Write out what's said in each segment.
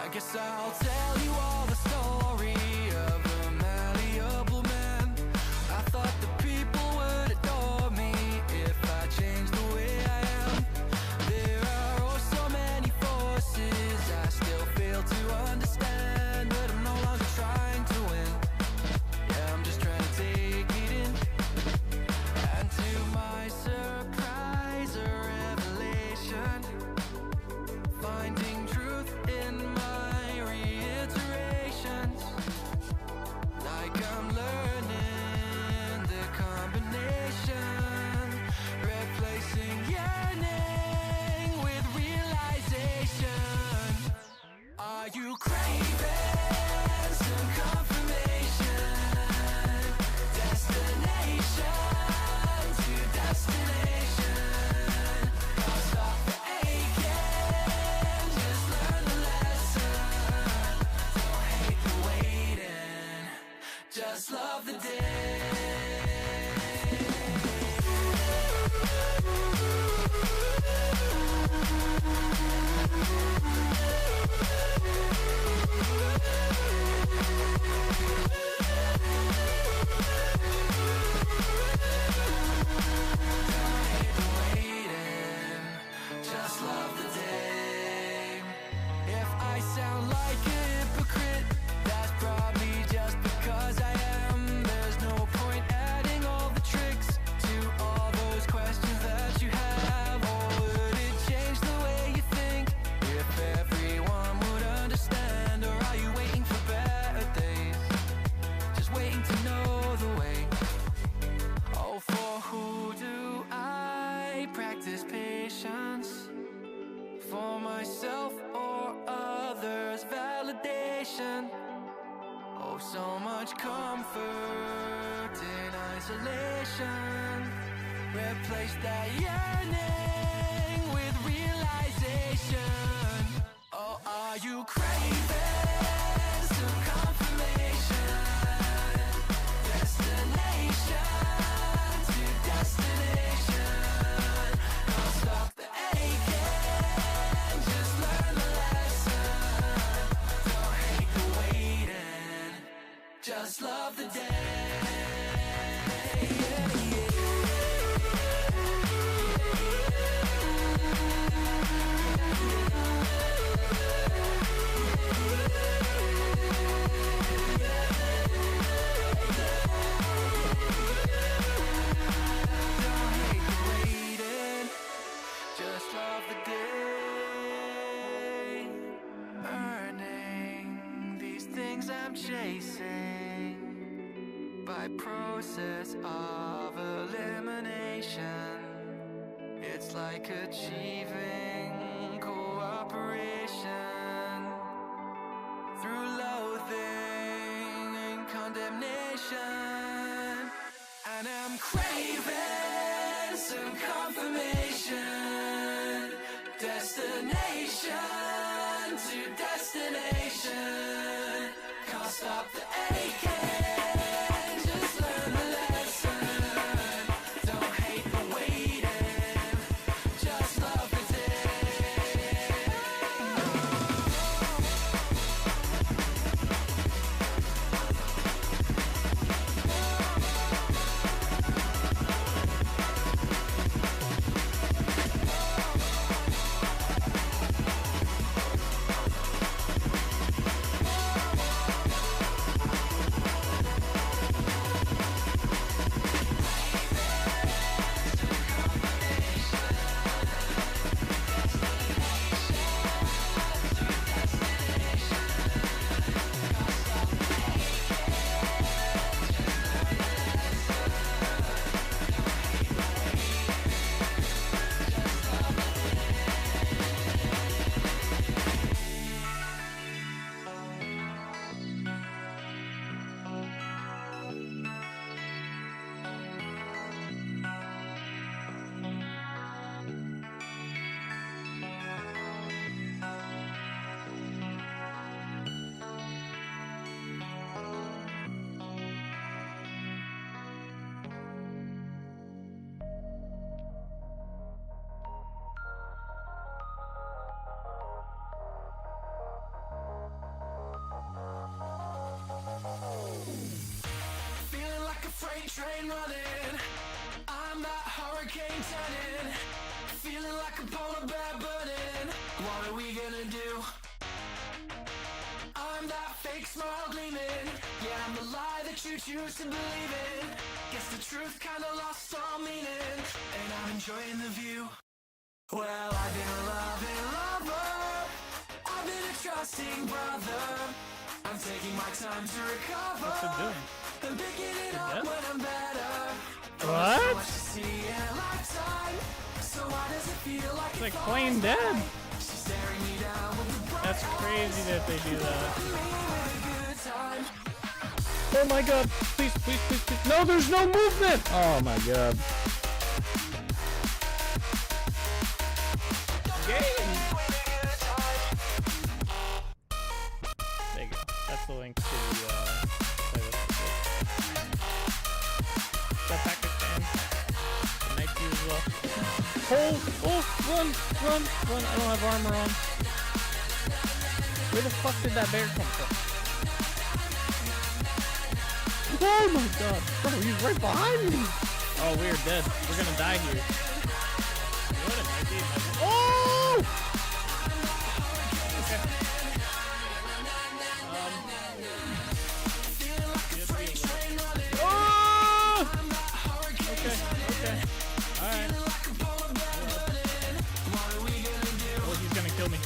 I guess I'll tell you all the story of a malleable man. I thought the people would adore me if I changed the way I am. There are oh so many forces I still fail to understand, but I'm no longer trying to win. Yeah, I'm just trying to take it in. And to my surprise, a revelation, finding truth in my reiterations. Like I'm learning the combination, replacing yearning with realization. Are you craving some confirmation? Destination to destination. I'll stop the aching, just learn the lesson. Don't hate the waiting, just love the day. Just love the day. If I sound like a hypocrite, that's probably just because I am. There's no point adding all the tricks to all those questions that you have. Or would it change the way you think if everyone would understand? Or are you waiting for better days, just waiting to know the way? Oh, for who do I practice patience? For myself or others' validation? Oh, so much comfort in isolation. Replace that yearning with realization. Oh, are you craving some confirmation? Destination to destination. I'll stop the aching, just learn the lesson. Don't hate the waiting, just love the day. Don't hate the waiting, just love the day. Earning these things I'm chasing by process of elimination. It's like achieving cooperation through loathing and condemnation. And I'm craving some confirmation. Destination to destination. Can't stop the aching, just learn the lesson. Don't hate the waiting, just love the day. smile gleaming. Yeah, I'm the lie that you choose to believe in. Guess the truth kinda lost all meaning, and I'm enjoying the view. Well, I've been a loving lover, I've been a trusting brother. I'm taking my time to recover. What's it doing? I'm picking it up when I'm better. What? So much to see in a lifetime. So why does it feel like It's like plain dead. She's staring me down with the bright That's crazy that they do that. me with a good time. Oh my god. Please, please, please, please. No, there's no movement. Oh my god. Game. There you go. That's the link to the playlist. That package fan. The night view as well. Oh, run. I don't have armor on. Where the fuck did that bear come from? Oh my god. Bro, he's right behind me. Oh, we're dead. We're gonna die here. You know what it might be? Oh! Okay. Oh! Okay. Alright. Oh, he's gonna kill me.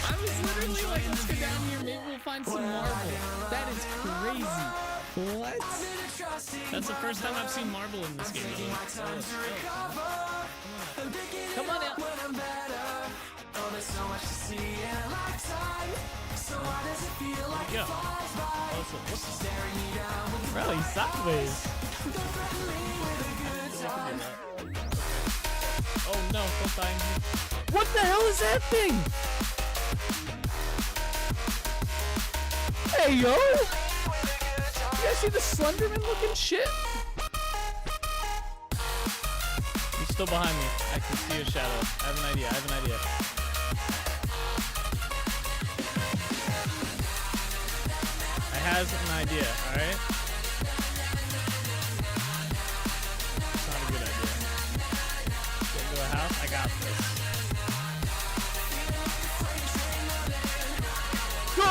I was literally like, let's go down here, maybe we'll find some marble. That is crazy. What? That's the first time I've seen marble in this game. Come on out. Yeah. Bro, he's sideways. Oh no, don't die. What the hell is that thing? Hey yo! You guys see the Slenderman looking shit? He's still behind me. I can see a shadow. I have an idea. I have an idea, alright? It's not a good idea. Go to a house? I got this. Go!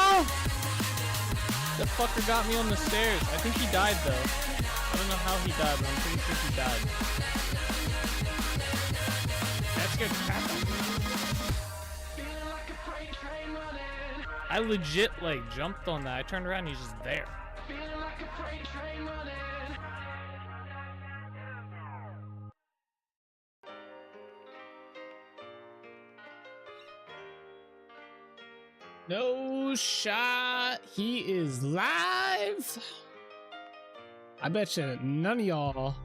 That fucker got me on the stairs. I think he died though. I don't know how he died, but I'm pretty sure he died. That's good. I legit like jumped on that. I turned around and he's just there. No shot. He is live. I bet you none of y'all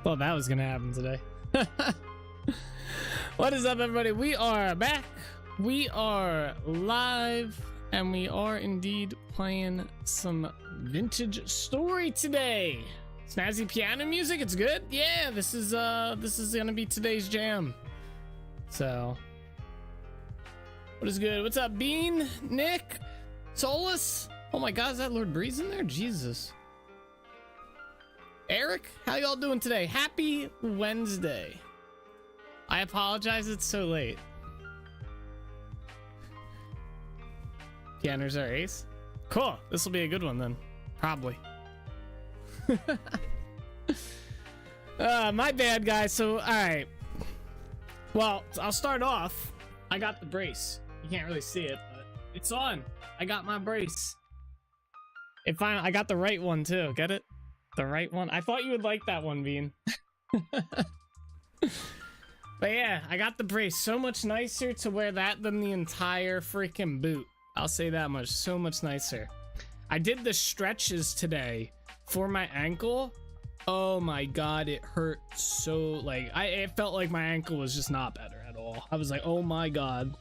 thought that was gonna happen today. What is up, everybody? We are back. We are live, and we are indeed playing some vintage story today. Snazzy piano music. It's good. Yeah, this is gonna be today's jam. So. What is good? What's up, Bean? Nick? Solus? Oh my god, is that Lord Breeze in there? Jesus. Eric? How y'all doing today? Happy Wednesday. I apologize it's so late. Pianos are ace. Cool. This will be a good one then. Probably. My bad, guys. So, alright. Well, I'll start off. I got the brace. You can't really see it, but it's on. I got my brace. I got the right one too. Get it? The right one. I thought you would like that one, Bean. But yeah, I got the brace. So much nicer to wear that than the entire freaking boot. I'll say that much. So much nicer. I did the stretches today for my ankle. Oh my god, it hurt so, like, it felt like my ankle was just not better at all. I was like, oh my god.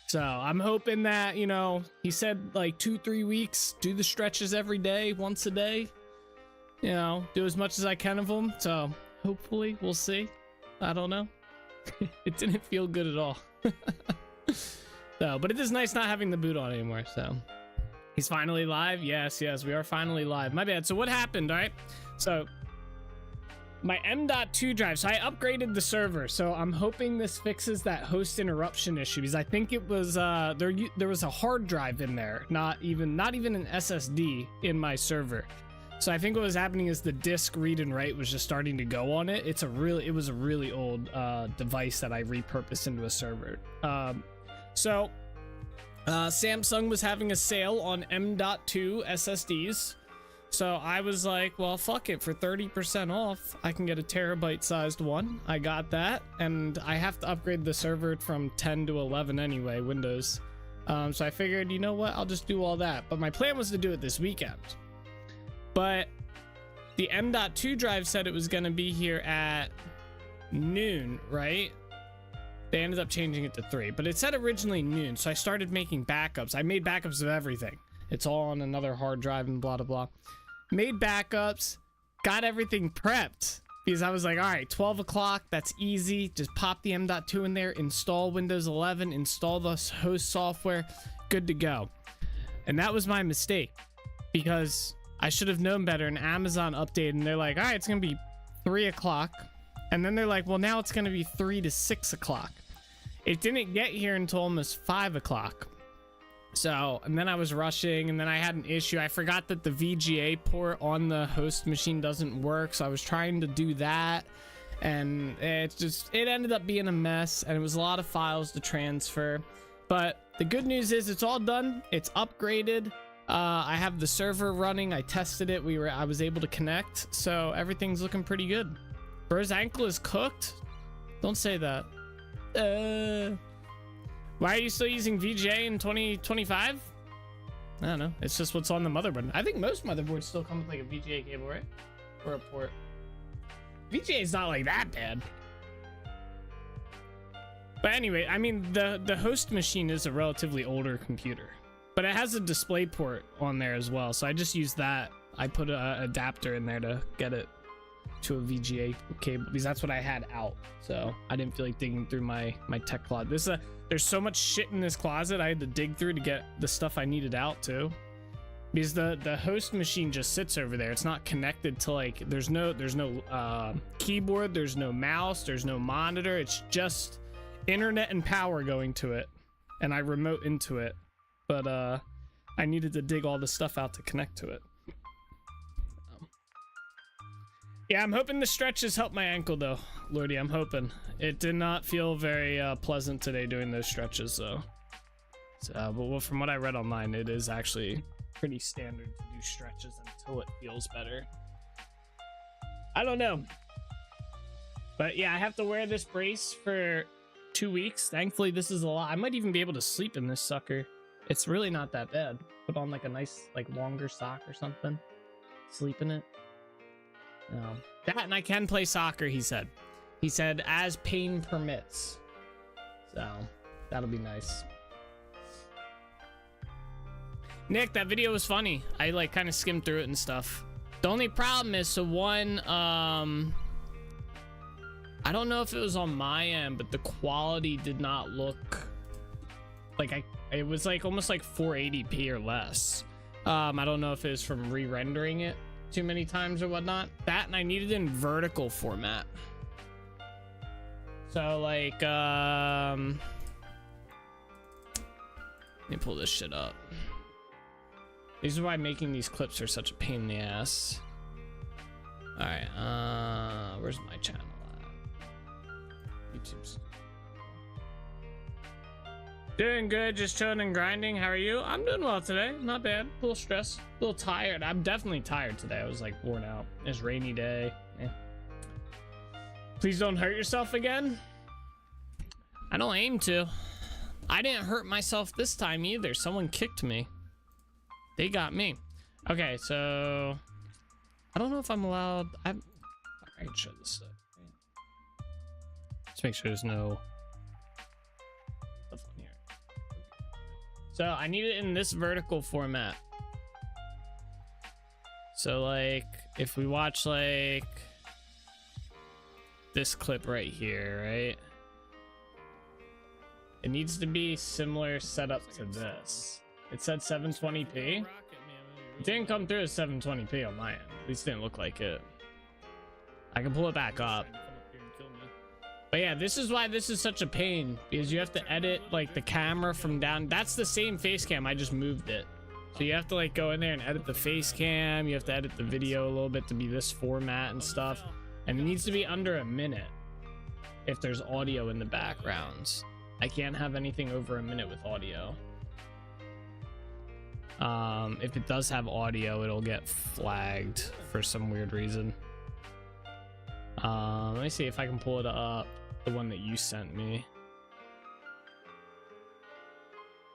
So I'm hoping that, you know, he said like 2-3 weeks, do the stretches every day, once a day, you know, do as much as I can of them. So hopefully we'll see. I don't know. It didn't feel good at all. So, but it is nice not having the boot on anymore. So he's finally live. Yes, we are finally live. My bad. So what happened? All right. So my M.2 drive. So I upgraded the server. So I'm hoping this fixes that host interruption issue, because I think it was there was a hard drive in there, not even an SSD in my server. So I think what was happening is the disk read and write was just starting to go on it. It was a really old device that I repurposed into a server. Samsung was having a sale on M.2 SSDs. So I was like, well, fuck it, for 30% off, I can get a terabyte sized one. I got that, and I have to upgrade the server from 10 to 11 anyway, Windows. So I figured, you know what, I'll just do all that. But my plan was to do it this weekend. But the M.2 drive said it was going to be here at noon, right? They ended up changing it to 3, but it said originally noon. So I started making backups. I made backups of everything. It's all on another hard drive and blah, blah, blah. Made backups, got everything prepped, because I was like, all right, 12 o'clock, that's easy. Just pop the M.2 in there, install Windows 11, install the host software, good to go. And that was my mistake, because I should have known better. And Amazon updated, and they're like, all right, it's going to be 3 o'clock. And then they're like, well, now it's going to be 3 to 6 o'clock. It didn't get here until almost 5 o'clock. So, and then I was rushing, and then I had an issue. I forgot that the VGA port on the host machine doesn't work, so I was trying to do that, and it ended up being a mess, and it was a lot of files to transfer. But the good news is it's all done. It's upgraded. I have the server running. I tested it. I was able to connect, so everything's looking pretty good. Bro's ankle is cooked. Don't say that. Why are you still using VGA in 2025? I don't know. It's just what's on the motherboard. I think most motherboards still come with like a VGA cable, right? Or a port. VGA is not like that bad. But anyway, I mean, the host machine is a relatively older computer, but it has a display port on there as well. So I just used that. I put an adapter in there to get it to a VGA cable, because that's what I had out. So I didn't feel like digging through my tech closet. There's so much shit in this closet I had to dig through to get the stuff I needed out too, because the host machine just sits over there. It's not connected to, like, there's no keyboard, there's no mouse, there's no monitor. It's just internet and power going to it, and I remote into it. But I needed to dig all the stuff out to connect to it. Yeah, I'm hoping the stretches help my ankle though, Lordy. I'm hoping. It did not feel very pleasant today doing those stretches though. So, but from what I read online, it is actually pretty standard to do stretches until it feels better. I don't know. But yeah, I have to wear this brace for 2 weeks. Thankfully, this is a lot. I might even be able to sleep in this sucker. It's really not that bad. Put on like a nice, like, longer sock or something. Sleep in it. That, and I can play soccer, he said. He said, as pain permits. So, that'll be nice. Nick, that video was funny. I, like, kind of skimmed through it and stuff. The only problem is, so one, I don't know if it was on my end, but the quality did not look like it was like almost like 480p or less. I don't know if it was from re-rendering it too many times or whatnot. That, and I needed it in vertical format. So like let me pull this shit up. This is why making these clips are such a pain in the ass. All right, where's my channel at? YouTube's doing good, just chilling and grinding. How are you? I'm doing well today, not bad. A little stressed, a little tired. I'm definitely tired today. I was like worn out. It's a rainy day. Yeah. Please don't hurt yourself again. I don't aim to. I didn't hurt myself this time either. Someone kicked me. They got me. Okay, so I don't know if I'm allowed. I can show this stuff. Let's make sure there's no stuff on here. So I need it in this vertical format. So like if we watch like this clip right here, right? It needs to be similar setup to this. It said 720p. It didn't come through as 720p on my end. At least it didn't look like it. I can pull it back up. But yeah, this is why this is such a pain, because you have to edit like the camera from down. That's the same face cam, I just moved it. So you have to like go in there and edit the face cam. You have to edit the video a little bit to be this format and stuff. And it needs to be under a minute if there's audio in the background. I can't have anything over a minute with audio. If it does have audio, it'll get flagged for some weird reason. Let me see if I can pull it up. The one that you sent me.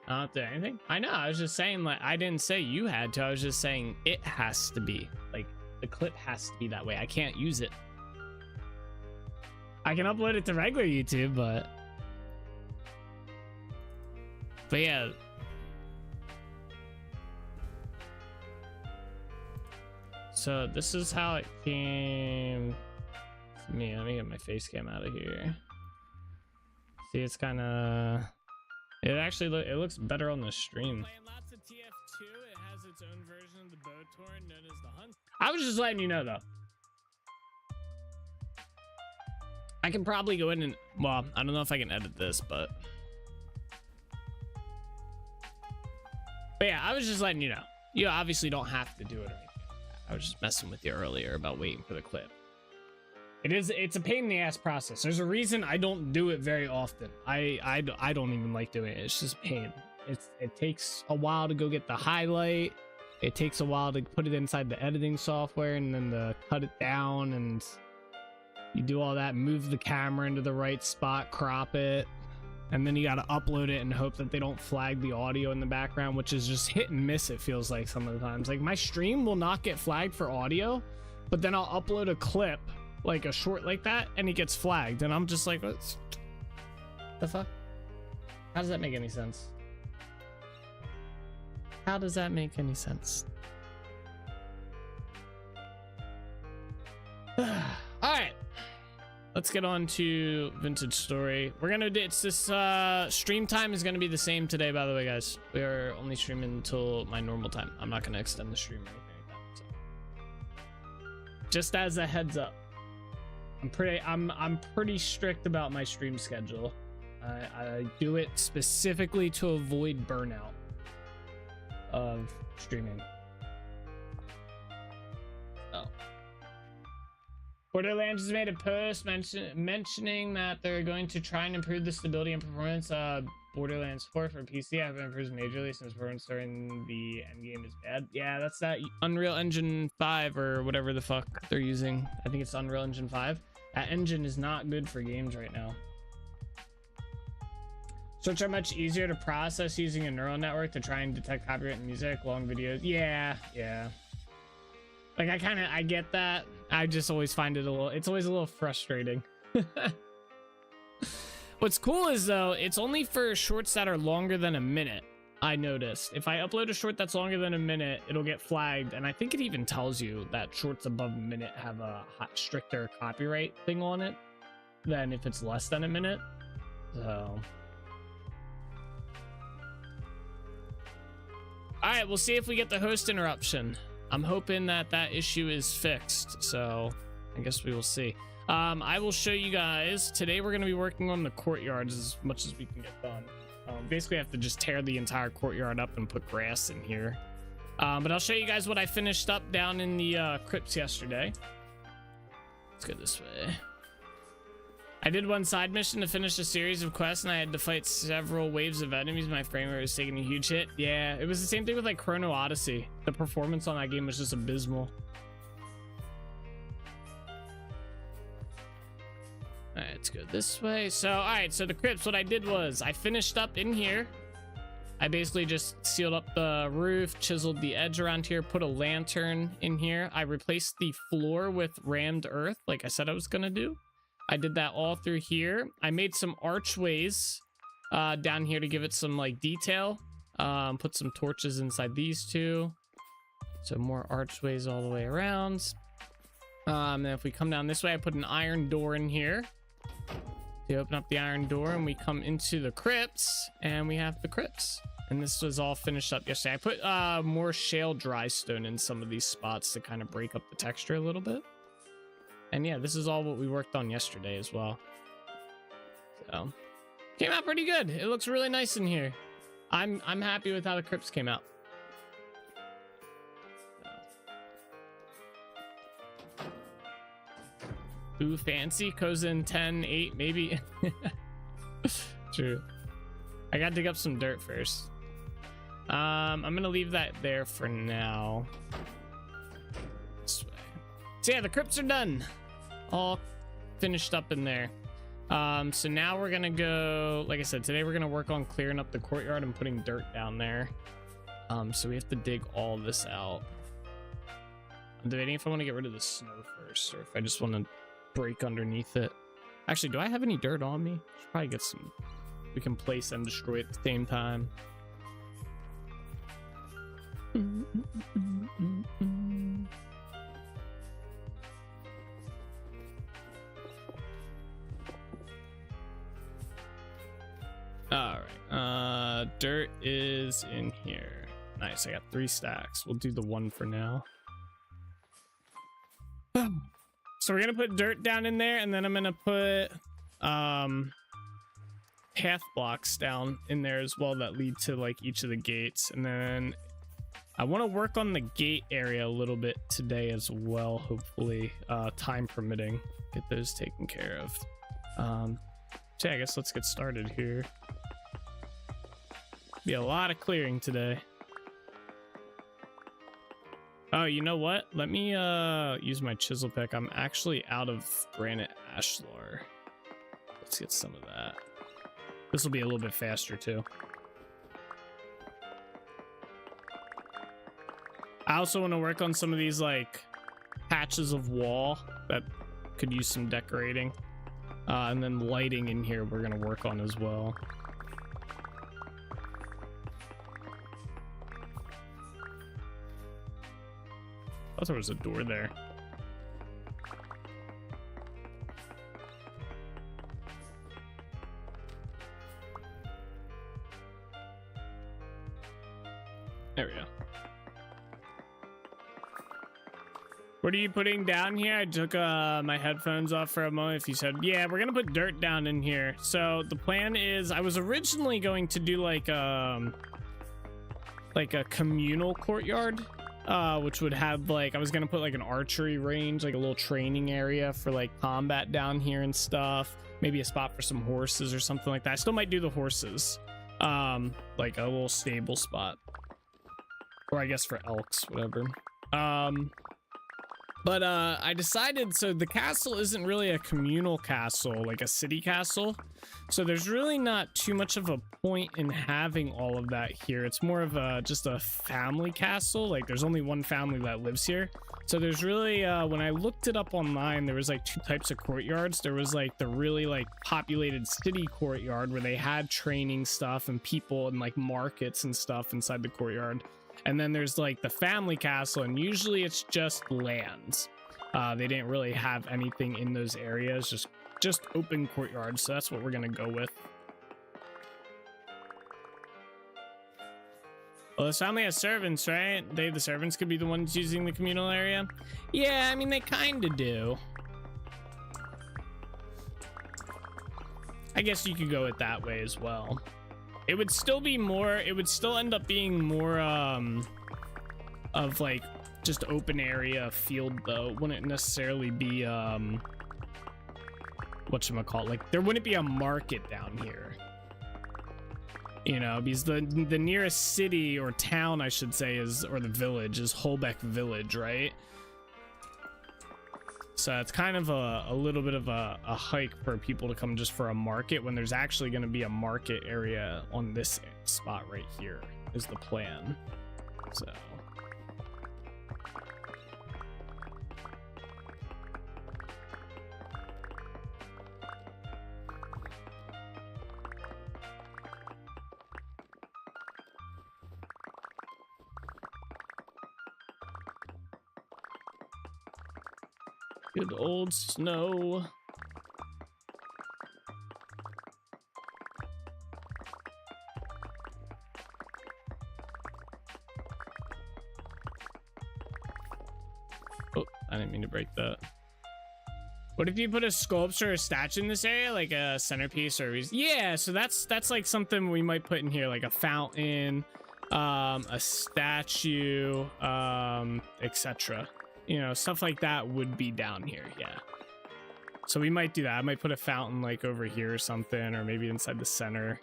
I don't do anything. I know. I was just saying, like, I didn't say you had to. I was just saying it has to be. Like, the clip has to be that way. I can't use it. I can upload it to regular YouTube, but yeah. So this is how it came to me. Let me get my face cam out of here. See, it's kind of... It actually it looks better on the stream. Lots of TF2. It has its own version of the bow torrent known as the Hunt. I was just letting you know, though. I can probably go in and... Well, I don't know if I can edit this, but yeah, I was just letting you know. You obviously don't have to do it or anything. I was just messing with you earlier about waiting for the clip. It's a pain in the ass process. There's a reason I don't do it very often. I don't even like doing it. It's just pain. It takes a while to go get the highlight. It takes a while to put it inside the editing software and then to cut it down, and you do all that, move the camera into the right spot, crop it, and then you got to upload it and hope that they don't flag the audio in the background, which is just hit and miss, it feels like some of the times. Like, my stream will not get flagged for audio, but then I'll upload a clip, like a short like that, and it gets flagged, and I'm just like, what the fuck? How does that make any sense? How does that make any sense? All right, let's get on to Vintage Story. We're gonna do, it's this stream time is gonna be the same today, by the way, guys. We are only streaming until my normal time. I'm not gonna extend the stream or anything like that, so. Just as a heads up, I'm pretty strict about my stream schedule. I do it specifically to avoid burnout of streaming. Oh. Borderlands has made a post mentioning that they're going to try and improve the stability and performance of Borderlands 4 for PC. Have improved majorly since performance during the endgame is bad. Yeah, that's that Unreal Engine 5 or whatever the fuck they're using. I think it's Unreal Engine 5. That engine is not good for games right now. Search are much easier to process using a neural network to try and detect copyright in music, long videos. Yeah. Like, I get that. I just always find it it's always a little frustrating. What's cool is, though, it's only for shorts that are longer than a minute. I noticed if I upload a short that's longer than a minute, it'll get flagged, and I think it even tells you that shorts above a minute have a stricter copyright thing on it than if it's less than a minute. So, all right, we'll see if we get the host interruption. I'm hoping that issue is fixed, so I guess we will see. I will show you guys. Today we're going to be working on the courtyards as much as we can get done. Basically, I have to just tear the entire courtyard up and put grass in here. But I'll show you guys what I finished up down in the crypts yesterday. Let's go this way. I did one side mission to finish a series of quests, and I had to fight several waves of enemies. My frame rate was taking a huge hit. Yeah, it was the same thing with like Chrono Odyssey. The performance on that game was just abysmal. All right, let's go this way. So, all right, so the crypts, what I did was I finished up in here. I basically just sealed up the roof, chiseled the edge around here, put a lantern in here. I replaced the floor with rammed earth, like I said I was gonna do. I did that all through here. I made some archways down here to give it some like detail. Put some torches inside these two. So more archways all the way around. And if we come down this way, I put an iron door in here. We open up the iron door and we come into the crypts, and we have the crypts. And this was all finished up yesterday. I put more shale dry stone in some of these spots to kind of break up the texture a little bit. And yeah, this is all what we worked on yesterday as well. So came out pretty good. It looks really nice in here. I'm happy with how the crypts came out. Ooh, fancy. Goes in 10, 8, maybe. True. I gotta dig up some dirt first. I'm gonna leave that there for now. This way. So yeah, the crypts are done. All finished up in there. So now we're gonna go, like I said, today we're gonna work on clearing up the courtyard and putting dirt down there. So we have to dig all this out. I'm debating if I want to get rid of the snow first or if I just want to break underneath it. Actually, do I have any dirt on me? Should probably get some. We can place and destroy at the same time. All right, dirt is in here. Nice, I got 3 stacks. We'll do the 1 for now. So we're gonna put dirt down in there, and then I'm gonna put path blocks down in there as well that lead to like each of the gates. And then I want to work on the gate area a little bit today as well, hopefully, time permitting, get those taken care of. So yeah, I guess let's get started here. Be a lot of clearing today. Oh, you know what? Let me use my chisel pick. I'm actually out of granite ashlar. Let's get some of that. This will be a little bit faster too. I also want to work on some of these like patches of wall that could use some decorating. And then lighting in here we're going to work on as well. I thought there was a door there. There we go. What are you putting down here? I took my headphones off for a moment. If you said, yeah, we're gonna put dirt down in here. So the plan is, I was originally going to do like a communal courtyard, which would have like, I was gonna put like an archery range, like a little training area for like combat down here and stuff. Maybe a spot for some horses or something like that. I still might do the horses, like a little stable spot. Or I guess for elks, whatever. But I decided, so the castle isn't really a communal castle, like a city castle. So there's really not too much of a point in having all of that here. It's more of a just a family castle. Like there's only one family that lives here. So there's really, when I looked it up online, there was like 2 types of courtyards. There was like the really like populated city courtyard where they had training stuff and people and like markets and stuff inside the courtyard. And then there's like the family castle, and usually it's just lands. They didn't really have anything in those areas, just open courtyards. So that's what we're gonna go with. Well, this family has servants, right? The servants could be the ones using the communal area. Yeah, I mean they kind of do. I guess you could go it that way as well. It would still be more, it would still end up being more of like just open area field though. Wouldn't necessarily be whatchamacallit, like there wouldn't be a market down here, you know, because the nearest city or town I should say is, or the village is Holbeck Village, right? So it's kind of a little bit of a hike for people to come just for a market when there's actually going to be a market area on this spot right here is the plan. So good old snow. Oh, I didn't mean to break that. What if you put a sculpture or statue in this area, like a centerpiece or yeah? So that's like something we might put in here, like a fountain, a statue, etc. You know, stuff like that would be down here. Yeah. So we might do that. I might put a fountain like over here or something, or maybe inside the center.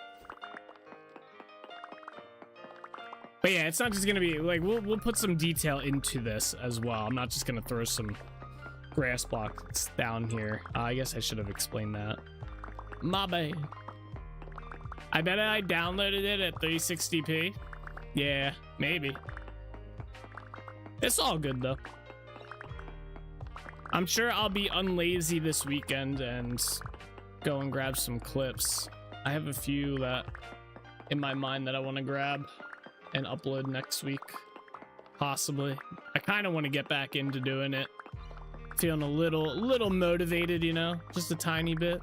But yeah, it's not just gonna be like we'll put some detail into this as well. I'm not just gonna throw some grass blocks down here. I guess I should have explained that. My bad. I bet I downloaded it at 360p. Yeah, maybe. It's all good though. I'm sure I'll be unlazy this weekend and go and grab some clips. I have a few that in my mind that I want to grab and upload next week, possibly. I kind of want to get back into doing it. Feeling a little motivated, you know, just a tiny bit.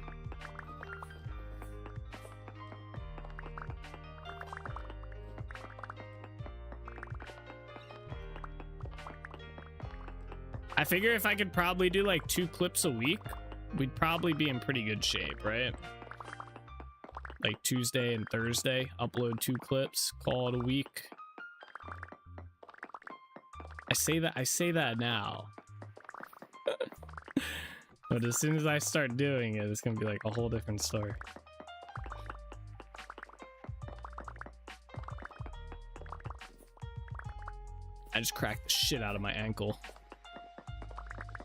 I figure if I could probably do like 2 clips a week, we'd probably be in pretty good shape, right? Like Tuesday and Thursday, upload 2 clips, call it a week. I say that now. But as soon as I start doing it, it's gonna be like a whole different story. I just cracked the shit out of my ankle.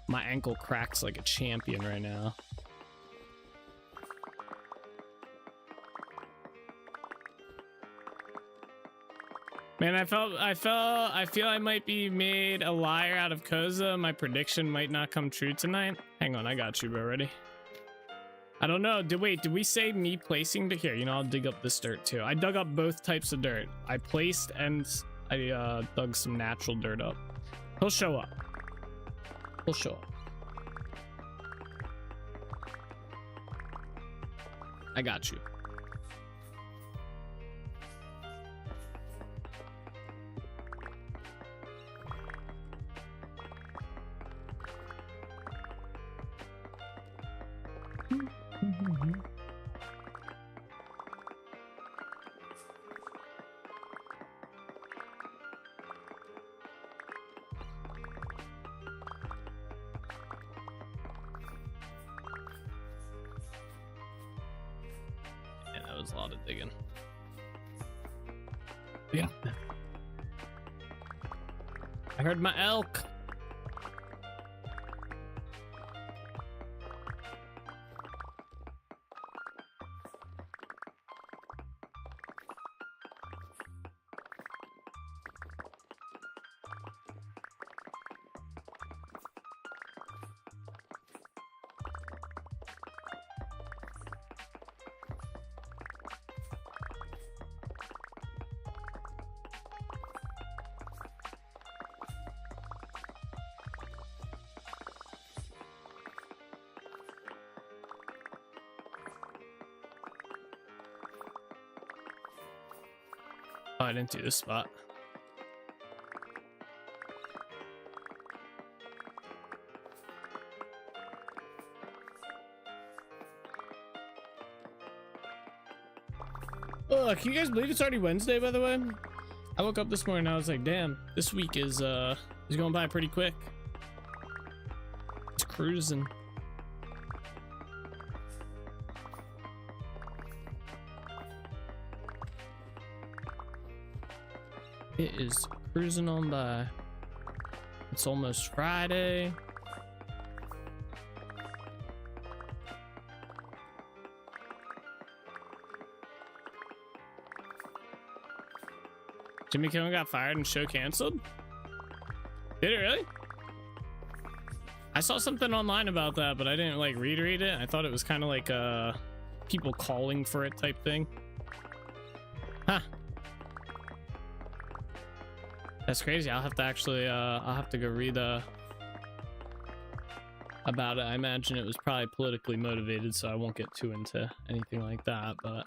My ankle cracks like a champion right now. Man, I feel I might be made a liar out of Koza. My prediction might not come true tonight. Hang on, I got you, bro. Ready? I don't know. Did we say me placing here? You know, I'll dig up this dirt too. I dug up both types of dirt. I placed and I dug some natural dirt up. He'll show up. He'll show up. I got you. A lot of digging. Yeah. I heard my elk. Oh, I didn't do this spot. Oh, can you guys believe it's already Wednesday, by the way? I woke up this morning and I was like, damn, this week is going by pretty quick. It's cruising. It is cruising on by. It's almost Friday. Jimmy Kimmel got fired and show canceled? Did it really? I saw something online about that, but I didn't like read it. I thought it was kind of like people calling for it type thing. Huh. That's crazy. I'll have to actually I'll have to go read about it. I imagine it was probably politically motivated, so I won't get too into anything like that, but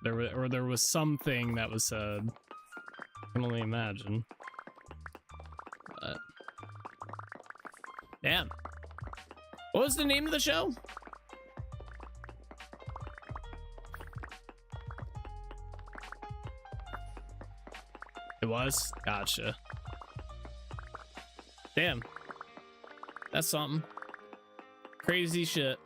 there was something that was said. I can only imagine. But damn. What was the name of the show? It was? Gotcha. Damn. That's something. Crazy shit.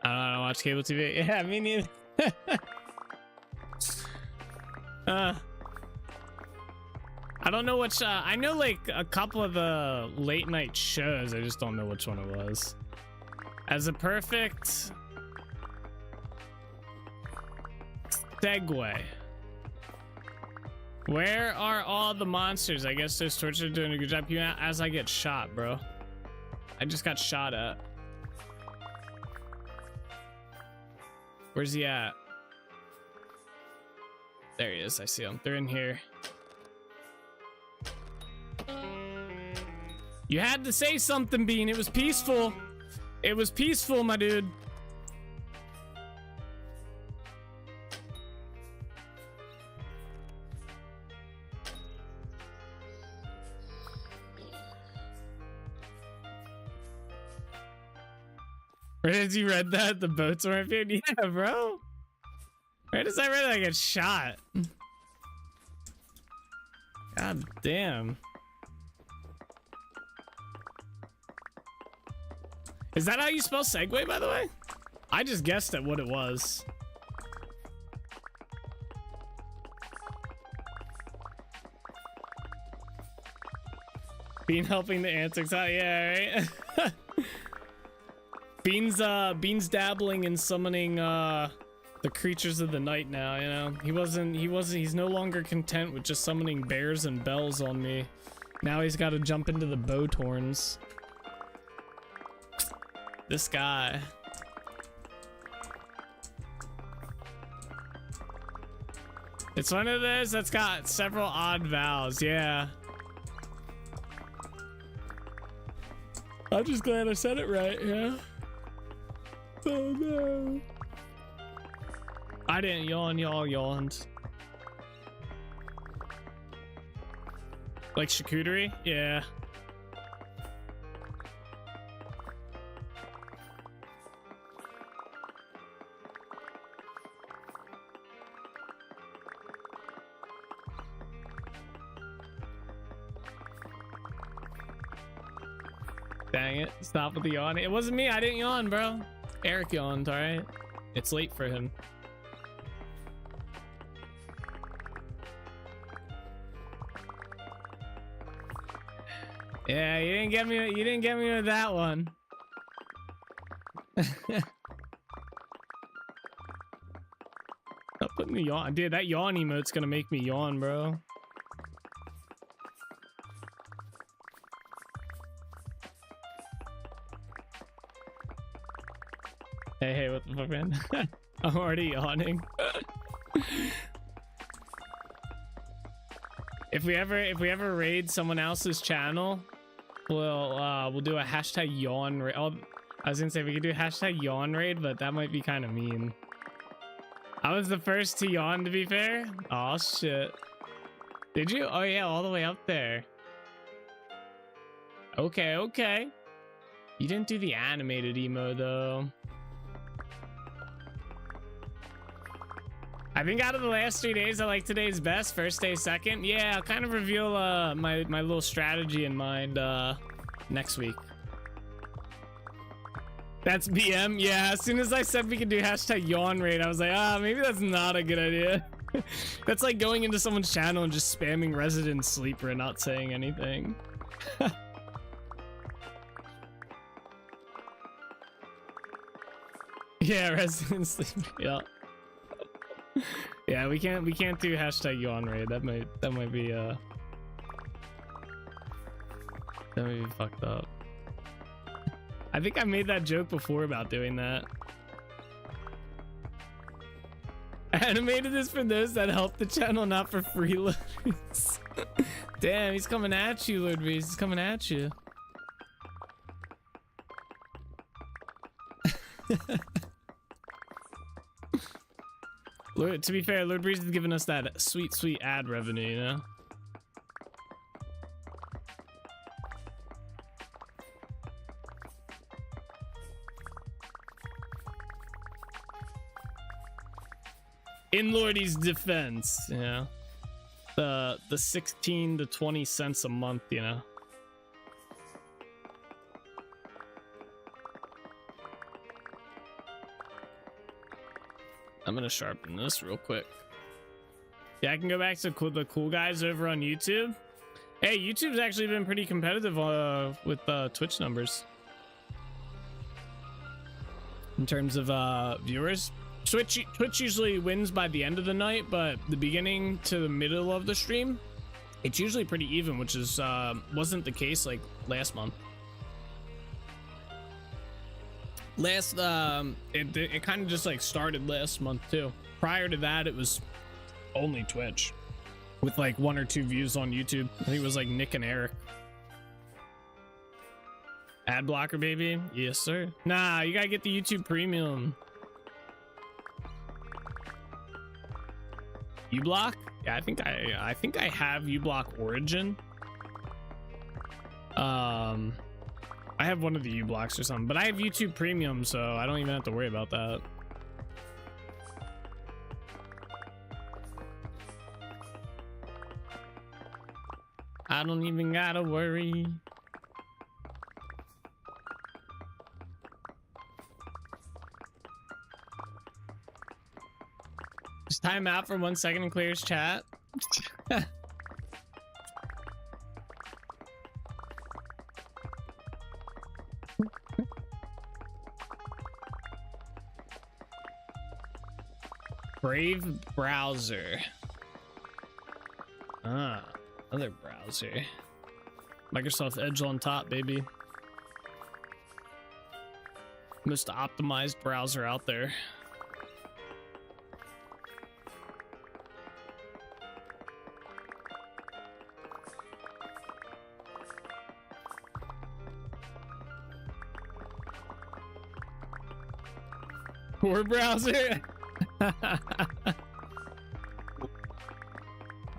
I don't watch cable TV. Yeah, me neither. I don't know which. I know like a couple of the late night shows. I just don't know which one it was. As a perfect segue, where are all the monsters? I guess those torches are doing a good job. As I get shot, bro. I just got shot at. Where's he at? There he is. I see him. They're in here. You had to say something, Bean. It was peaceful. It was peaceful, my dude. Where did you read that? The boats weren't appeared? Yeah, bro. Right as I read it, I get shot. God damn. Is that how you spell segue, by the way? I just guessed at what it was. Bean helping the antics out, yeah, right? Bean's dabbling in summoning the creatures of the night now, you know. He's no longer content with just summoning bears and bells on me. Now he's got to jump into the bow torns. This guy. It's one of those that's got several odd vowels, yeah. I'm just glad I said it right, yeah. Oh no. I didn't yawn, y'all yawned. Like charcuterie? Yeah. Dang it. Stop with the yawn. It wasn't me. I didn't yawn, bro. Eric yawned, alright? It's late for him. Yeah, you didn't get me with that one. Stop putting me yawn. Dude, that yawn emote's gonna make me yawn, bro. Hey, what the fuck, man? I'm already yawning. If we ever raid someone else's channel, we'll do a hashtag yawn raid. Oh, I was gonna say we could do a hashtag yawn raid, but that might be kind of mean. I was the first to yawn, to be fair. Oh shit. Did you? Oh yeah, all the way up there. Okay, okay. You didn't do the animated emo though. I think out of the last 3 days, I like today's best. First day, second. Yeah, I'll kind of reveal my little strategy in mind next week. That's BM. Yeah, as soon as I said we could do hashtag yawn raid, I was like, maybe that's not a good idea. That's like going into someone's channel and just spamming Resident Sleeper and not saying anything. Yeah, Resident Sleeper. Yeah. Yeah, we can't do hashtag yawn raid. That might be fucked up. I think I made that joke before about doing that. Animated is for those that help the channel, not for freeloaders. Damn, he's coming at you, Lord Reese. He's coming at you. To be fair, Lord Breeze has given us that sweet, sweet ad revenue, you know? In Lordy's defense, you know? The 16 to 20 cents a month, you know? I'm gonna sharpen this real quick. Yeah, I can go back to the cool guys over on YouTube. Hey, YouTube's actually been pretty competitive with Twitch numbers in terms of viewers. Twitch usually wins by the end of the night, but the beginning to the middle of the stream, it's usually pretty even, which is wasn't the case like last month. It kind of just like started last month too. Prior to that, it was only Twitch with like 1 or 2 views on YouTube. I think it was like Nick and Eric. Ad blocker, baby. Yes, sir. Nah, you gotta get the YouTube Premium. uBlock? Yeah, I think I have uBlock Origin. I have one of the uBlocks or something, but I have YouTube Premium, so I don't even have to worry about that. I don't even gotta worry. Just time out for 1 second and clear his chat. Brave browser. Ah, other browser. Microsoft Edge on top, baby. Most optimized browser out there. Poor browser. I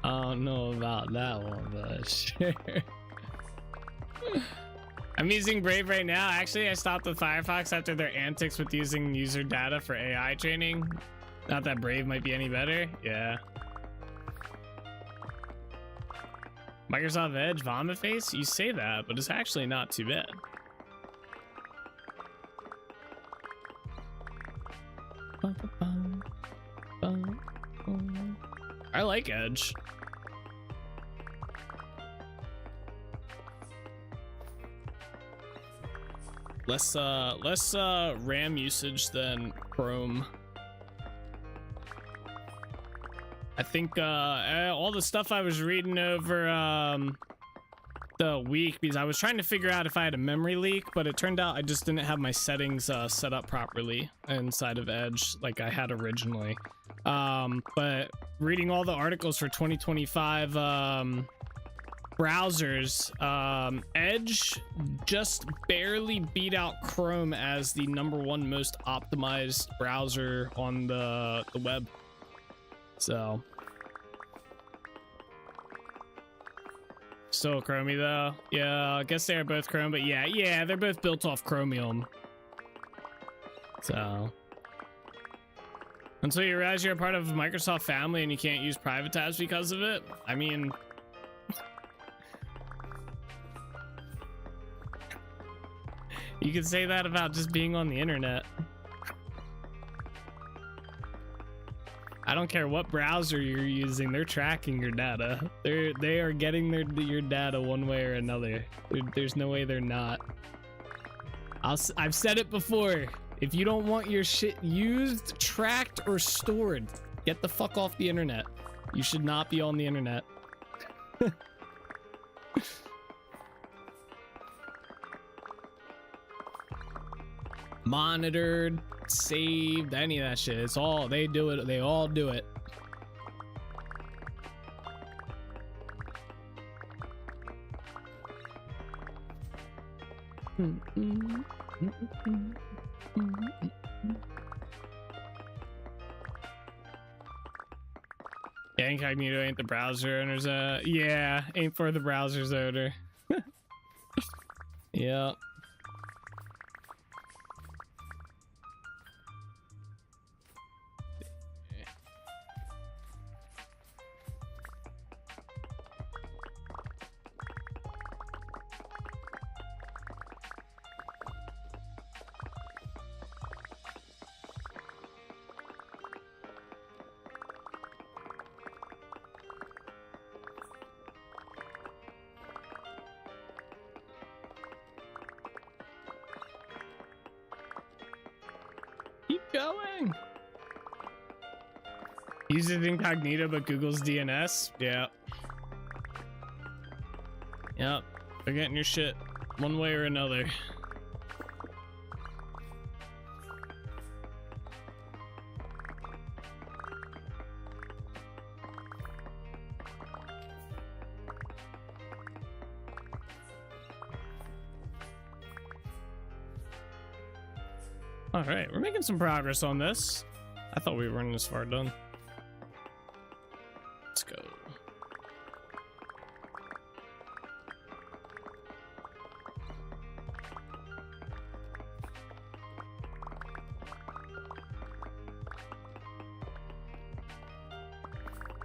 don't know about that one, but sure. I'm using Brave right now. Actually, I stopped with Firefox after their antics with using user data for AI training. Not that Brave might be any better. Yeah. Microsoft Edge vomit face? You say that, but it's actually not too bad. I like Edge. Less RAM usage than Chrome. I think all the stuff I was reading over the week, because I was trying to figure out if I had a memory leak, but it turned out I just didn't have my settings set up properly inside of Edge like I had originally. But reading all the articles for 2025 browsers, Edge just barely beat out Chrome as the #1 most optimized browser on the web. So still Chromie though. Yeah, I guess they're both Chrome, but yeah, they're both built off Chromium. So until you realize you're a part of Microsoft family and you can't use private tabs because of it, I mean, you could say that about just being on the internet. I don't care what browser you're using, they're tracking your data. They are getting your data one way or another. There's no way they're not. I've said it before. If you don't want your shit used, tracked, or stored, get the fuck off the internet. You should not be on the internet. Monitored, saved, any of that shit. It's all, they do it. They all do it. Yeah, incognito ain't the browser owner's yeah, ain't for the browser's owner. Yeah. Keep going. Uses incognito, but Google's DNS. Yeah. Yep. They're getting your shit one way or another. All right, we're making some progress on this. I thought we weren't this far done. Let's go.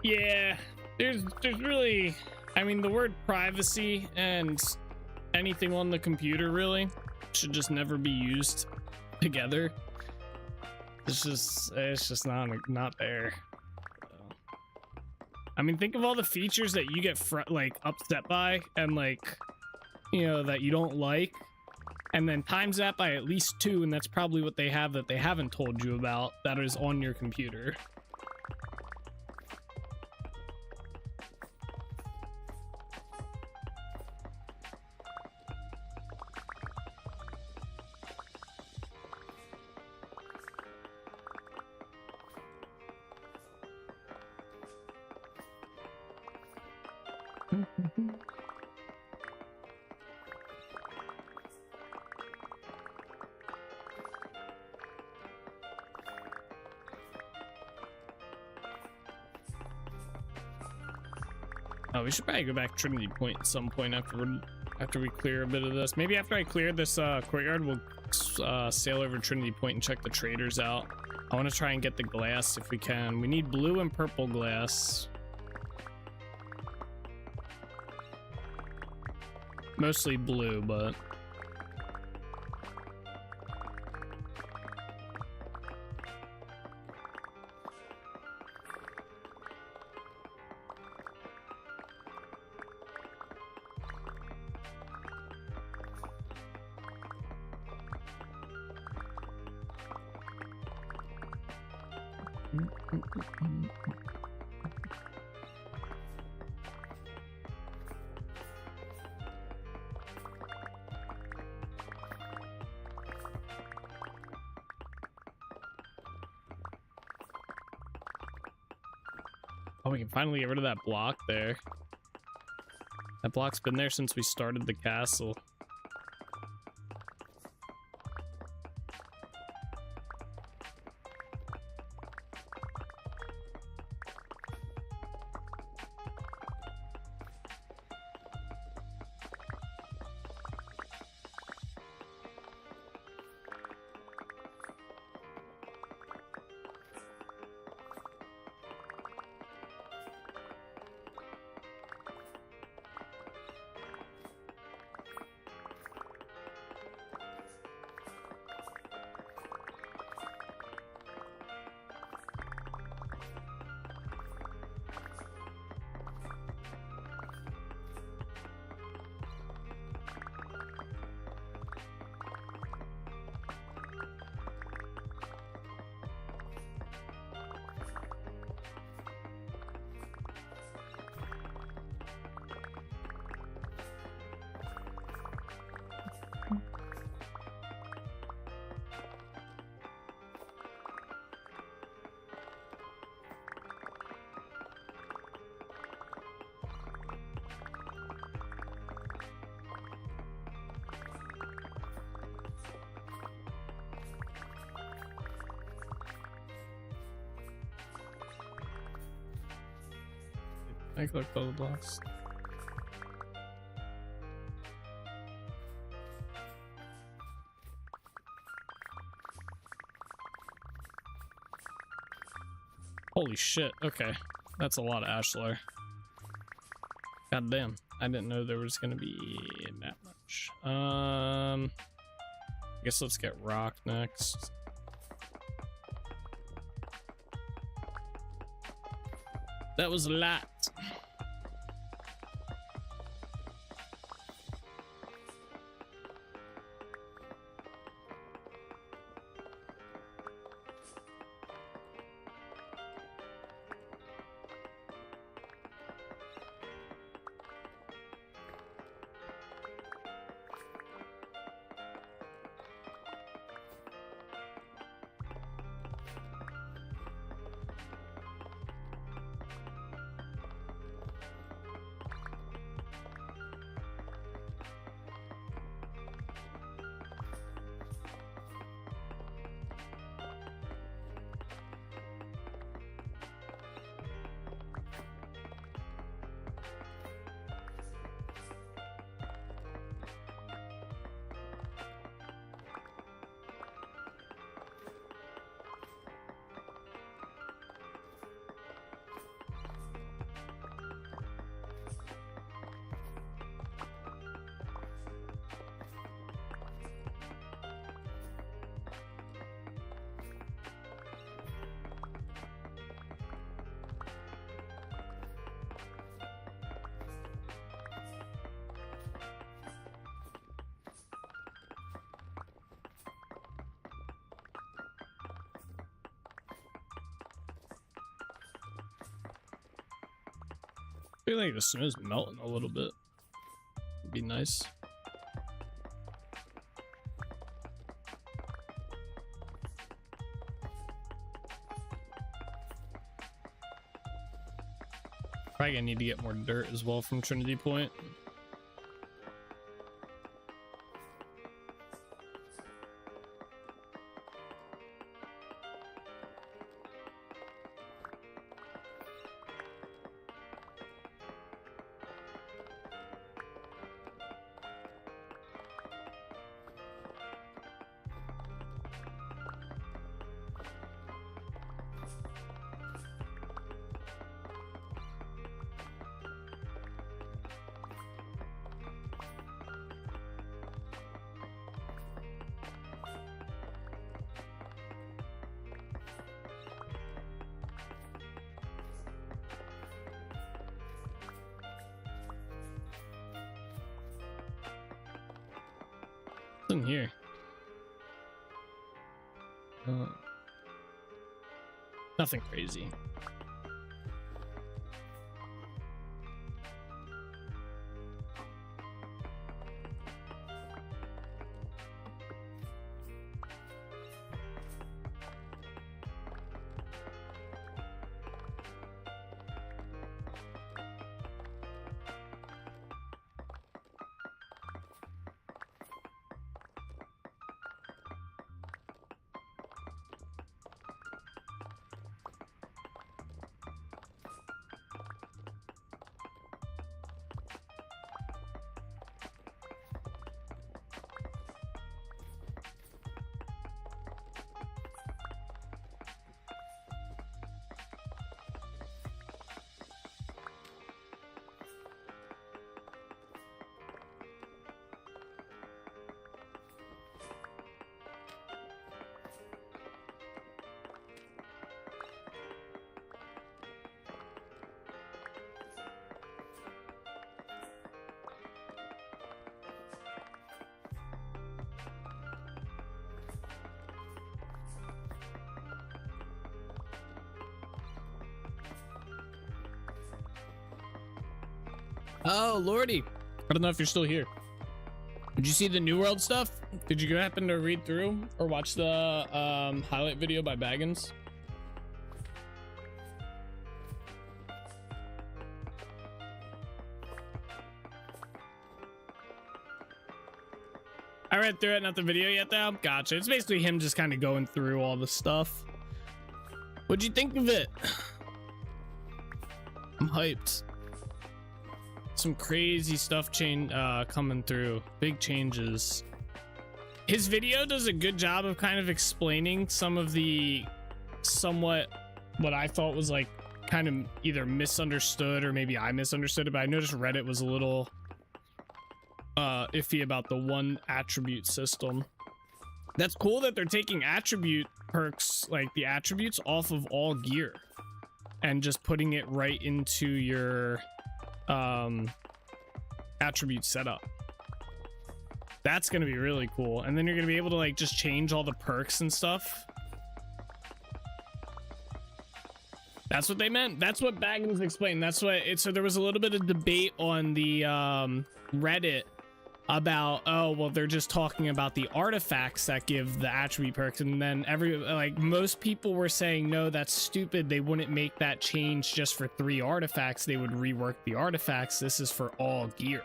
Yeah, there's really, I mean, the word privacy and anything on the computer really should just never be used together. It's just not there. So, I mean, think of all the features that you get like upset by and like, you know, that you don't like, and then times that by at least 2, and that's probably what they have that they haven't told you about that is on your computer. Oh, we should probably go back to Trinity Point at some point after we clear a bit of this. Maybe after I clear this courtyard, we'll sail over Trinity Point and check the traders out. I want to try and get the glass if we can. We need blue and purple glass. Mostly blue, but... Oh, we can finally get rid of that block there. That block's been there since we started the castle. I clicked all the blocks. Holy shit, okay. That's a lot of ashlar. God damn, I didn't know there was gonna be that much. I guess let's get rock next. That was a lot. I feel like the snow's melting a little bit. It'd be nice. Probably gonna need to get more dirt as well from Trinity Point. In here. Nothing crazy. Oh, Lordy. I don't know if you're still here. Did you see the New World stuff? Did you happen to read through or watch the highlight video by Baggins? I read through it, not the video yet though. Gotcha. It's basically him just kind of going through all the stuff. What'd you think of it? I'm hyped. some crazy stuff coming through. Big changes. His video does a good job of kind of explaining some of the somewhat what I thought was like kind of either misunderstood or maybe I misunderstood it, but I noticed Reddit was a little iffy about the one attribute system. That's cool that they're taking attribute perks, like the attributes, off of all gear and just putting it right into your attribute setup. That's gonna be really cool. And then you're gonna be able to like just change all the perks and stuff. That's what they meant. That's what Baggins explained. That's what it. So there was a little bit of debate on the Reddit about, oh well, they're just talking about the artifacts that give the attribute perks, and then most people were saying no, that's stupid. They wouldn't make that change just for 3 artifacts. They would rework the artifacts. This is for all gear.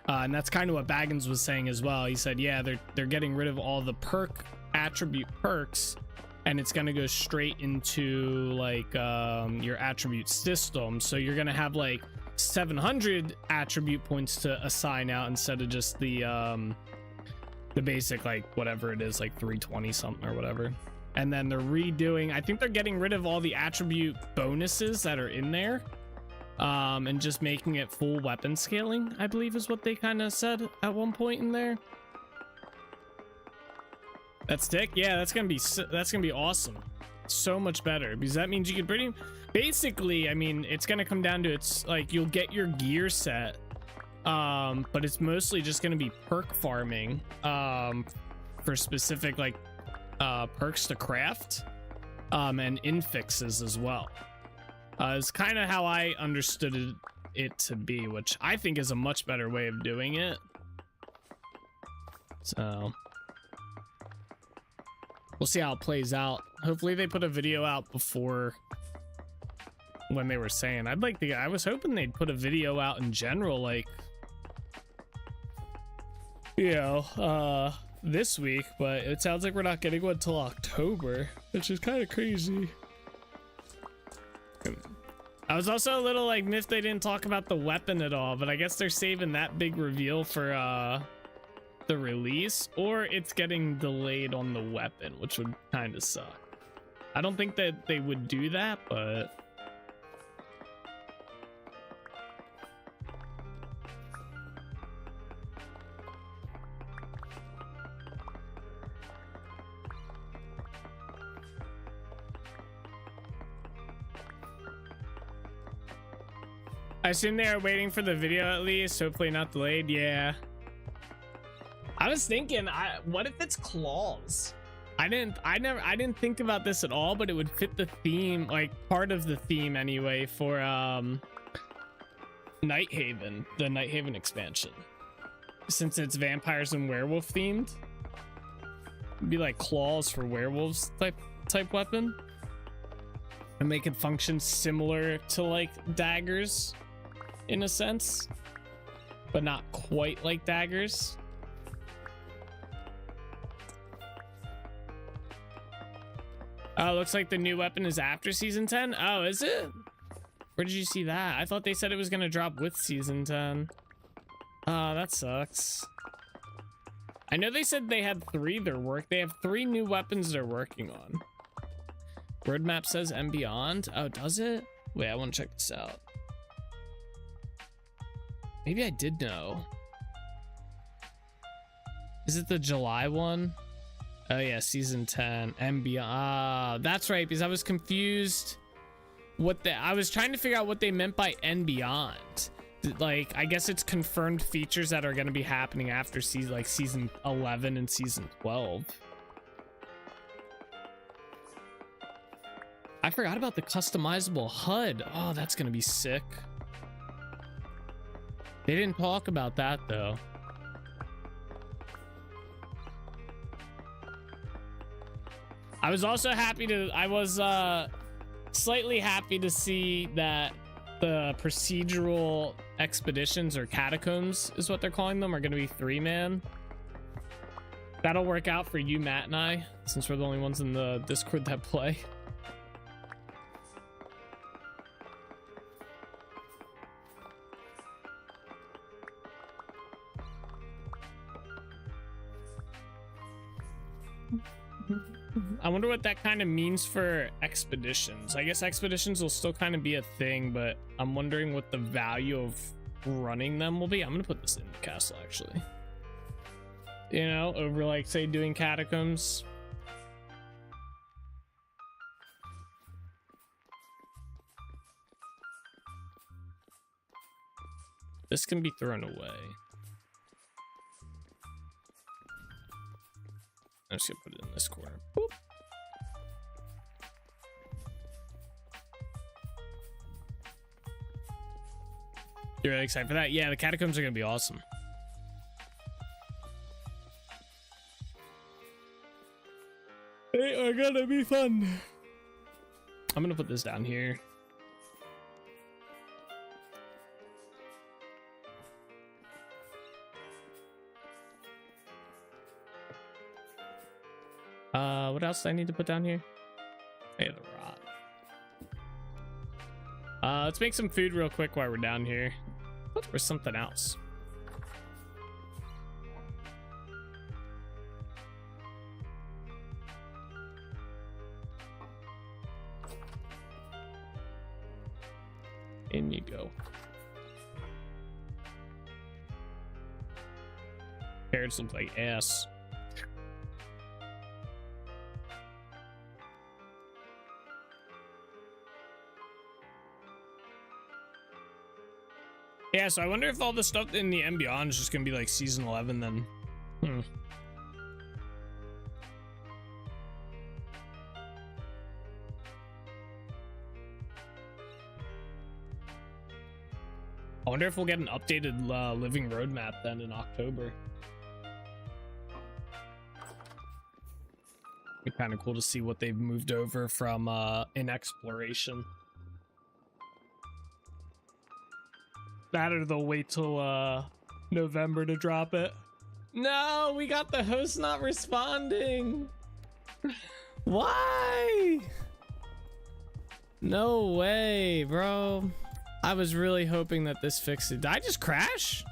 And that's kind of what Baggins was saying as well. He said, yeah, they're getting rid of all the attribute perks, and it's going to go straight into like your attribute system. So you're going to have like 700 attribute points to assign out instead of just the basic, like whatever it is, like 320 something or whatever. And then they're redoing, I think they're getting rid of all the attribute bonuses that are in there, and just making it full weapon scaling, I believe is what they kind of said at one point in there. That's sick. Yeah, that's gonna be awesome. So much better, because that means you can pretty basically, I mean, it's gonna come down to, it's like you'll get your gear set, but it's mostly just gonna be perk farming for specific like perks to craft, and infixes as well. Is kind of how I understood it to be, which I think is a much better way of doing it. So we'll see how it plays out. Hopefully they put a video out before when they were saying. I was hoping they'd put a video out in general, like, you know, this week, but it sounds like we're not getting one till October, which is kind of crazy. I was also a little like miffed they didn't talk about the weapon at all, but I guess they're saving that big reveal for the release, or it's getting delayed on the weapon, which would kind of suck. I don't think that they would do that, but I assume they are waiting for the video at least, hopefully not delayed. Yeah, I was thinking, what if it's claws? I didn't think about this at all, but it would fit the theme, like part of the theme anyway, for Nighthaven, the Nighthaven expansion, since it's vampires and werewolf themed. It'd be like claws for werewolves type weapon, and make it function similar to like daggers in a sense, but not quite like daggers. Oh, looks like the new weapon is after season 10. Oh, is it? Where did you see that? I thought they said it was gonna drop with season 10. Oh, that sucks. I know they said they had 3 they have 3 new weapons they're working on. Roadmap says and beyond. Oh, does it? Wait, I want to check this out. Maybe I did know. Is it the July one? Oh yeah, season 10 and beyond. That's right, because I was confused. I was trying to figure out what they meant by and beyond. Like, I guess it's confirmed features that are going to be happening after season 11 and season 12. I forgot about the customizable HUD. Oh, that's going to be sick. They didn't talk about that though. I was also slightly happy to see that the procedural expeditions, or catacombs is what they're calling them, are going to be 3-man. That'll work out for you, Matt, and I, since we're the only ones in the Discord that play. I wonder what that kind of means for expeditions. I guess expeditions will still kind of be a thing, but I'm wondering what the value of running them will be. I'm gonna put this in the castle, actually. You know, over like, say, doing catacombs. This can be thrown away. I'm just gonna put it in this corner. Boop. You're really excited for that? Yeah, the catacombs are gonna be awesome. They are gonna be fun. I'm gonna put this down here. What else do I need to put down here? Hey, the rod. Let's make some food real quick while we're down here. Look for something else. In you go. Carrots look like ass. Yeah, so I wonder if all the stuff in the M Beyond is just gonna be like season 11 then. I wonder if we'll get an updated living roadmap then in October. Be kind of cool to see what they've moved over from in exploration. That or they'll wait till November to drop it. No, we got the host not responding. Why? No way, bro. I was really hoping that this fixed it. Did I just crash?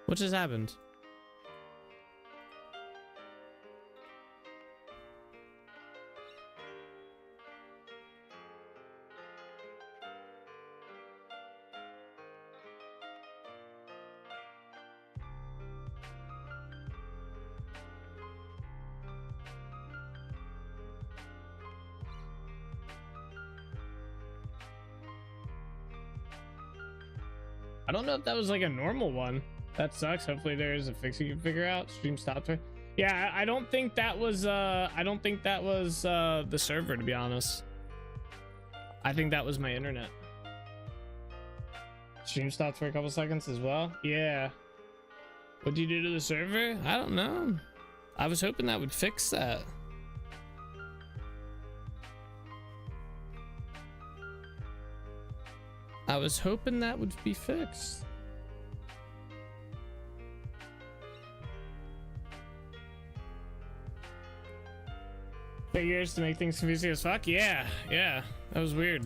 What just happened? I don't know if that was like a normal one. That sucks. Hopefully there is a fix you can figure out. Stream stopped her. Yeah, I don't think that was the server, to be honest. I think that was my internet. Stream stopped for a couple seconds as well. Yeah. What'd you do to the server? I don't know. I was hoping that would fix that. I was hoping that would be fixed. Figures to make things confusing as fuck. Yeah, that was weird.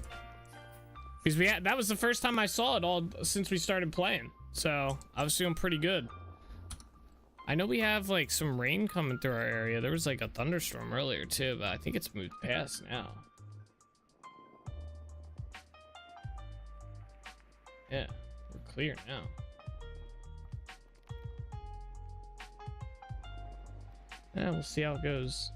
Because that was the first time I saw it all since we started playing. So I was feeling pretty good. I know we have like some rain coming through our area. There was like a thunderstorm earlier too, but I think it's moved past now. Yeah, we're clear now. Yeah, we'll see how it goes.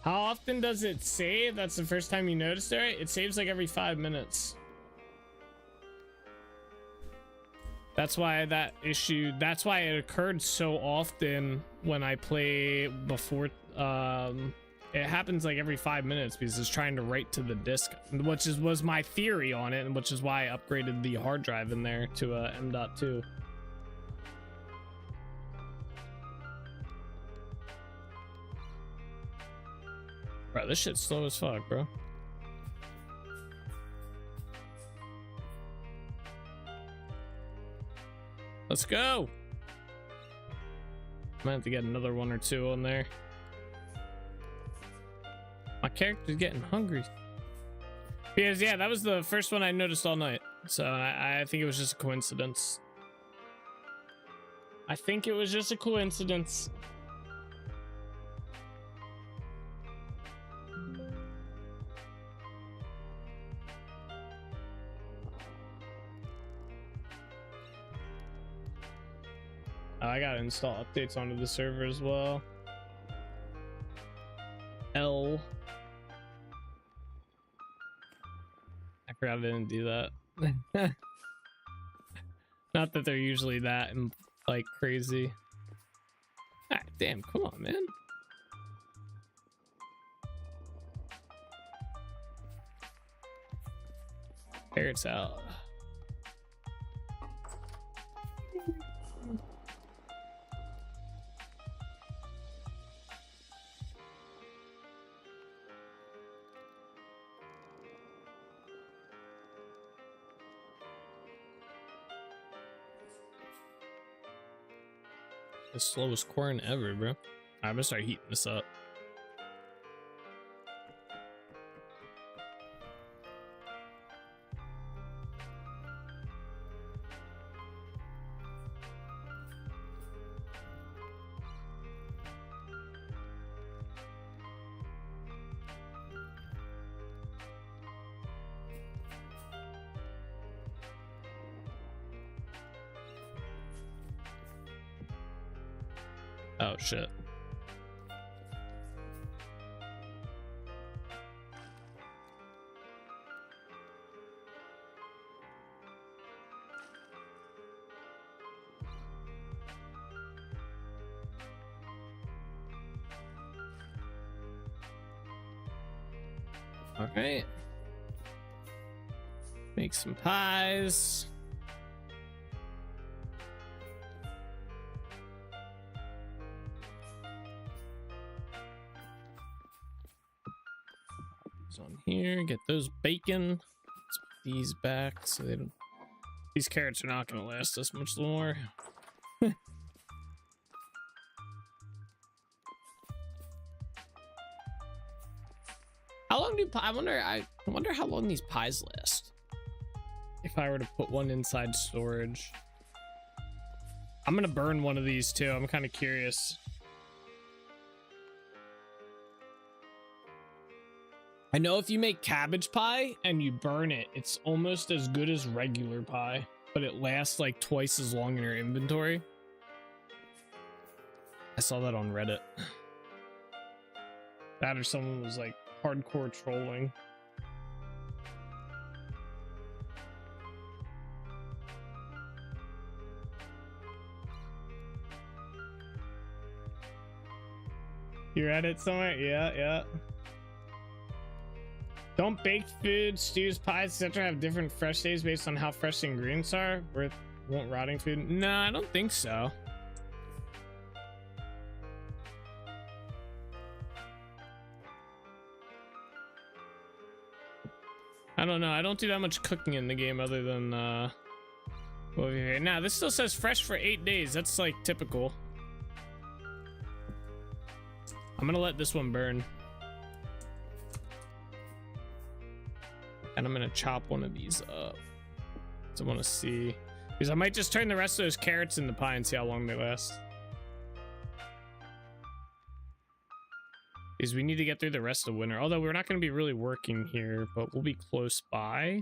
How often does it save? That's the first time you noticed it, right? It saves like every 5 minutes. That's why that's why it occurred so often when I play before. It happens like every 5 minutes because it's trying to write to the disk, which was my theory on it, and which is why I upgraded the hard drive in there to M.2. Bro, this shit's slow as fuck, bro. Let's go. Might have to get another 1 or 2 on there. My character's getting hungry. Because yeah, that was the first one I noticed all night. So I think it was just a coincidence. I think it was just a coincidence. Oh, I gotta install updates onto the server as well. I forgot I didn't do that. Not that they're usually that and like crazy. Ah, damn, come on, man. Parrots out. The slowest corn ever, bro. I'm gonna start heating this up. Oh shit. All right. Make some pies. On here, get those bacon. Let's put these back so they don't. These carrots are not going to last us much more. How long do I wonder how long these pies last? If I were to put one inside storage, I'm gonna burn one of these too. I'm kind of curious. I know if you make cabbage pie and you burn it, it's almost as good as regular pie, but it lasts like twice as long in your inventory. I saw that on Reddit. That or someone was like hardcore trolling. You're at it somewhere? Yeah. Don't baked food, stews, pies, etc. have different fresh days based on how fresh the ingredients are? Won't rotting food? No, I don't think so. I don't know. I don't do that much cooking in the game other than over here. Now, this still says fresh for 8 days. That's like typical. I'm gonna let this one burn. And I'm gonna chop one of these up. So I want to see, because I might just turn the rest of those carrots into pie and see how long they last. Because we need to get through the rest of winter. Although we're not going to be really working here, but we'll be close by.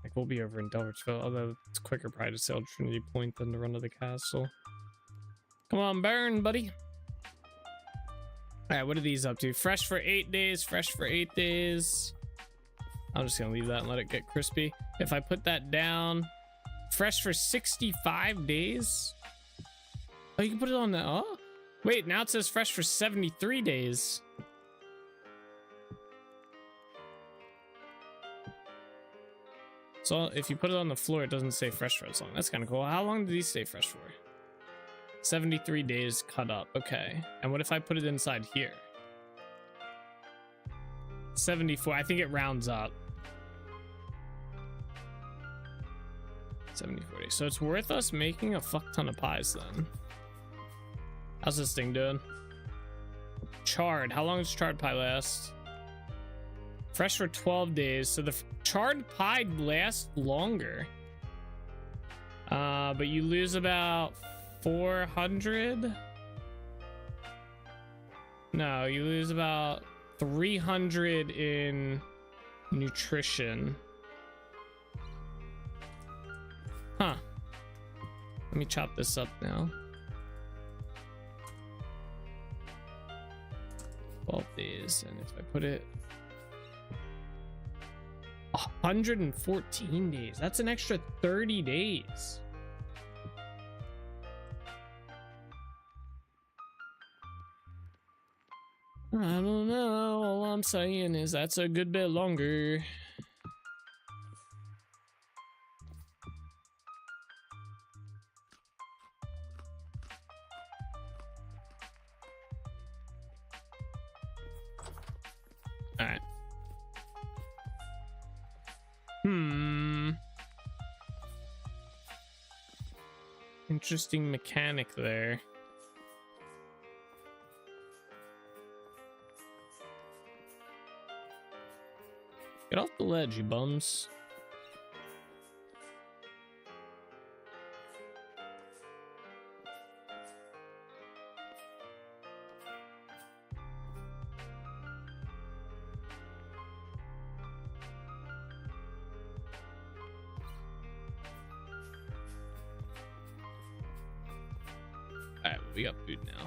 Like we'll be over in Delbridgeville. Although it's quicker probably to sail Trinity Point than to run to the castle. Come on, burn, buddy. All right, what are these up to? Fresh for 8 days. Fresh for 8 days. I'm just gonna leave that and let it get crispy. If I put that down, fresh for 65 days. Oh, you can put it on the, oh, wait, now it says fresh for 73 days. So if you put it on the floor, it doesn't stay fresh for as long. That's kind of cool. How long did these stay fresh for? 73 days cut up. Okay. And what if I put it inside here? 74. I think it rounds up. 74 days. So it's worth us making a fuck ton of pies then. How's this thing doing? Charred. How long does charred pie last? Fresh for 12 days. So the charred pie lasts longer. But you lose about 400. No, you lose about 300 in nutrition. Huh. Let me chop this up now. 12 days, and if I put it 114 days, that's an extra 30 days. I don't know. All I'm saying is that's a good bit longer. All right. Interesting mechanic there. Get off the ledge, you bums. Alright, we got food now.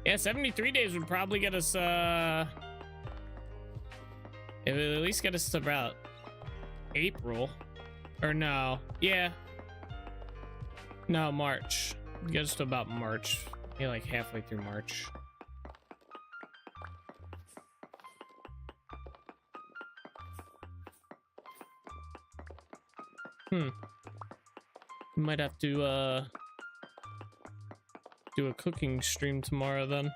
Yeah, 73 days would probably get us, it would at least get us to about April. Or no, yeah. No, March. Get us to about March. Yeah, like halfway through March. Might have to, do a cooking stream tomorrow then.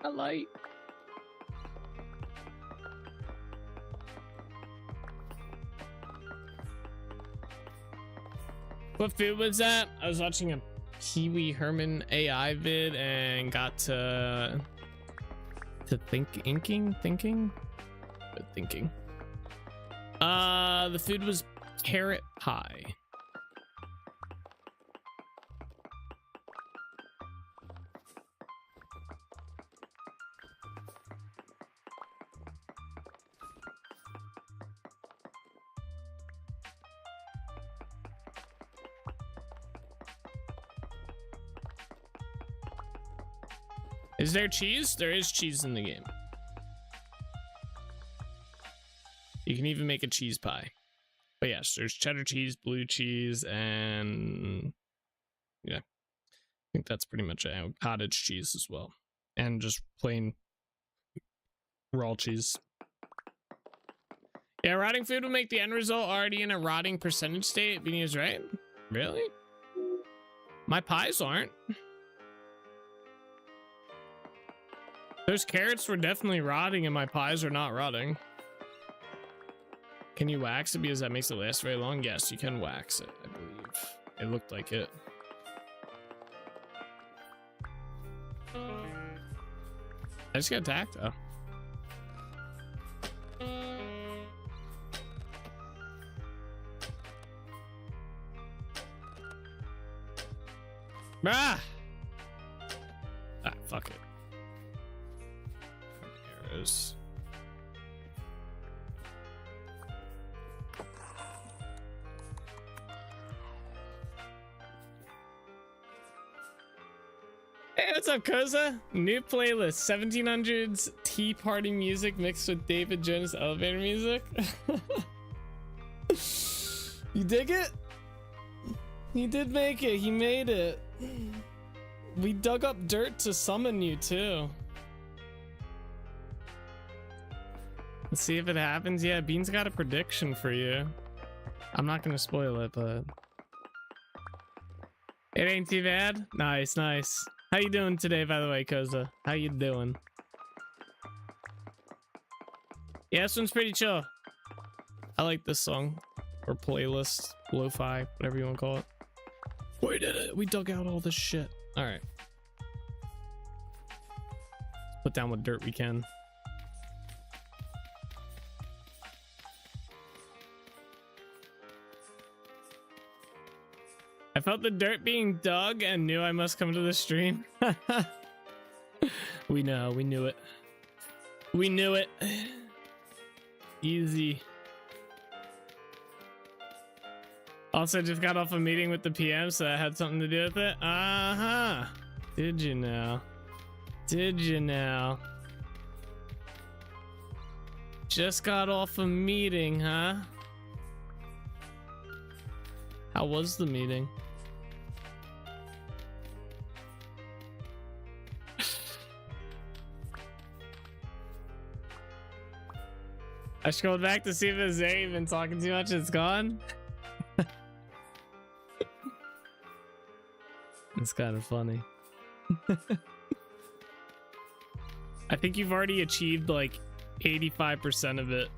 A light. What food was that? I was watching a Pee-wee Herman AI vid and got to thinking. The food was carrot pie. Is there cheese? There is cheese in the game. You can even make a cheese pie. But yes, there's cheddar cheese, blue cheese, and yeah, I think that's pretty much it. Cottage cheese as well. And just plain raw cheese. Yeah, rotting food will make the end result already in a rotting percentage state. Beanie is right. Really? My pies aren't. Those carrots were definitely rotting and my pies are not rotting. Can you wax it because that makes it last very long? Yes, you can wax it, I believe. It looked like it. I just got attacked though. Ah! Ah, fuck it. Arrows. Hey, what's up, Koza? New playlist, 1700s tea party music mixed with David Jonas elevator music. You dig it? He did make it. He made it. We dug up dirt to summon you too. Let's see if it happens. Yeah, Bean's got a prediction for you. I'm not gonna spoil it, but it ain't too bad. Nice, nice. How you doing today, by the way, Koza? How you doing? Yeah, this one's pretty chill. I like this song. Or playlist, lo-fi, whatever you want to call it. We did it. We dug out all this shit. All right. Put down what dirt we can. I felt the dirt being dug and knew I must come to the stream. We know. We knew it. We knew it. Easy. Also, just got off a meeting with the PM, so that had something to do with it. Uh-huh. Did you know? Did you know? Just got off a meeting, huh? How was the meeting? I scrolled back to see if it's there. You've been talking too much. It's gone. It's kind of funny. I think you've already achieved like 85% of it.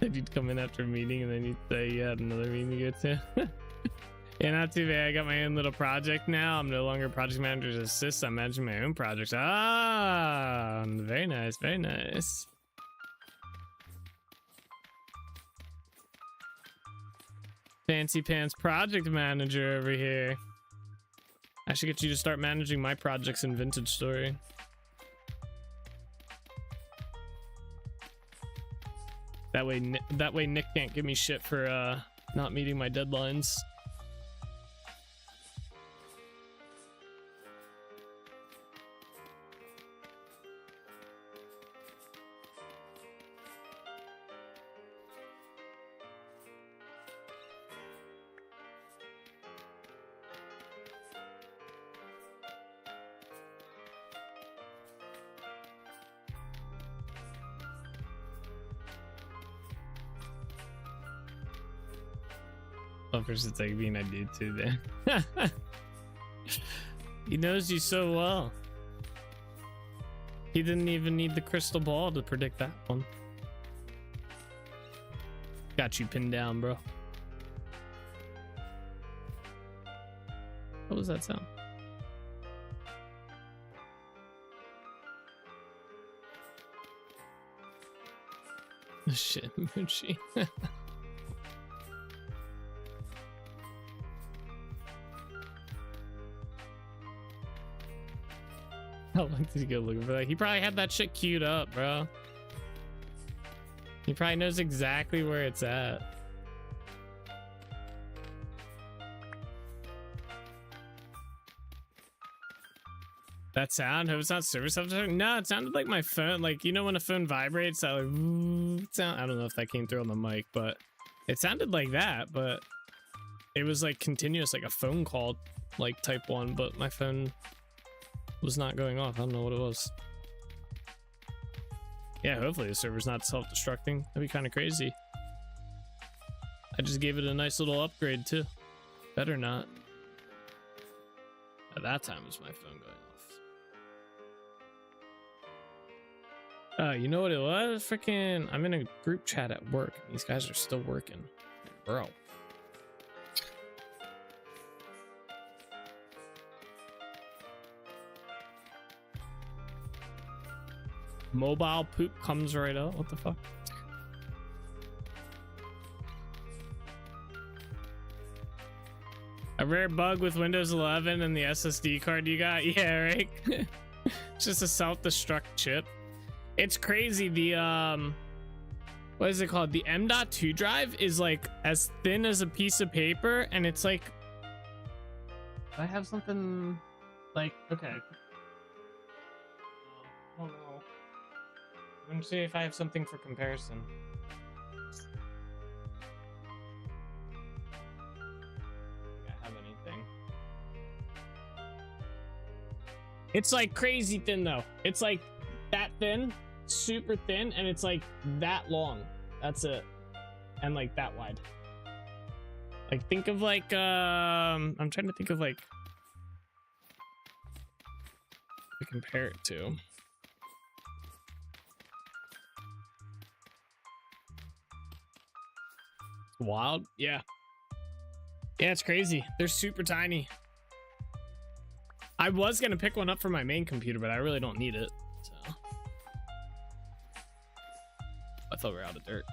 Said you'd come in after a meeting and then you'd say you had another meeting to go to. Yeah, not too bad. I got my own little project now. I'm no longer project manager's assist. I'm managing my own projects. Ah, very nice, very nice. Fancy pants project manager over here. I should get you to start managing my projects in Vintage Story. That way Nick can't give me shit for not meeting my deadlines. It's like being I do too there. He knows you so well. He didn't even need the crystal ball to predict that one. Got you pinned down, bro. What was that sound? Shit, Moochie. How long did he go looking for that? He probably had that shit queued up, bro. He probably knows exactly where it's at. That sound? Hope it's not server stuff. No, it sounded like my phone. Like, you know when a phone vibrates, that like sound. I don't know if that came through on the mic, but it sounded like that. But it was like continuous, like a phone call, like type 1. But my phone was not going off. I don't know what it was. Yeah, hopefully the server's not self-destructing. That'd be kind of crazy. I just gave it a nice little upgrade too. Better not. At that time was my phone going off. You know what it was? Freaking, I'm in a group chat at work. These guys are still working. Bro. Mobile poop comes right out. What the fuck? A rare bug with Windows 11 and the SSD card you got? Yeah, right? It's just a self-destruct chip. It's crazy. The what is it called? The M.2 drive is like as thin as a piece of paper, and it's like, I have something like, okay. I don't know. Let me see if I have something for comparison. I have anything. It's like crazy thin though. It's like that thin, super thin, and it's like that long. That's it. And like that wide. Like think of like I'm trying to think of like to compare it to. Wild. Yeah, it's crazy. They're super tiny. I was gonna pick one up for my main computer, but I really don't need it, so I thought we were out of dirt.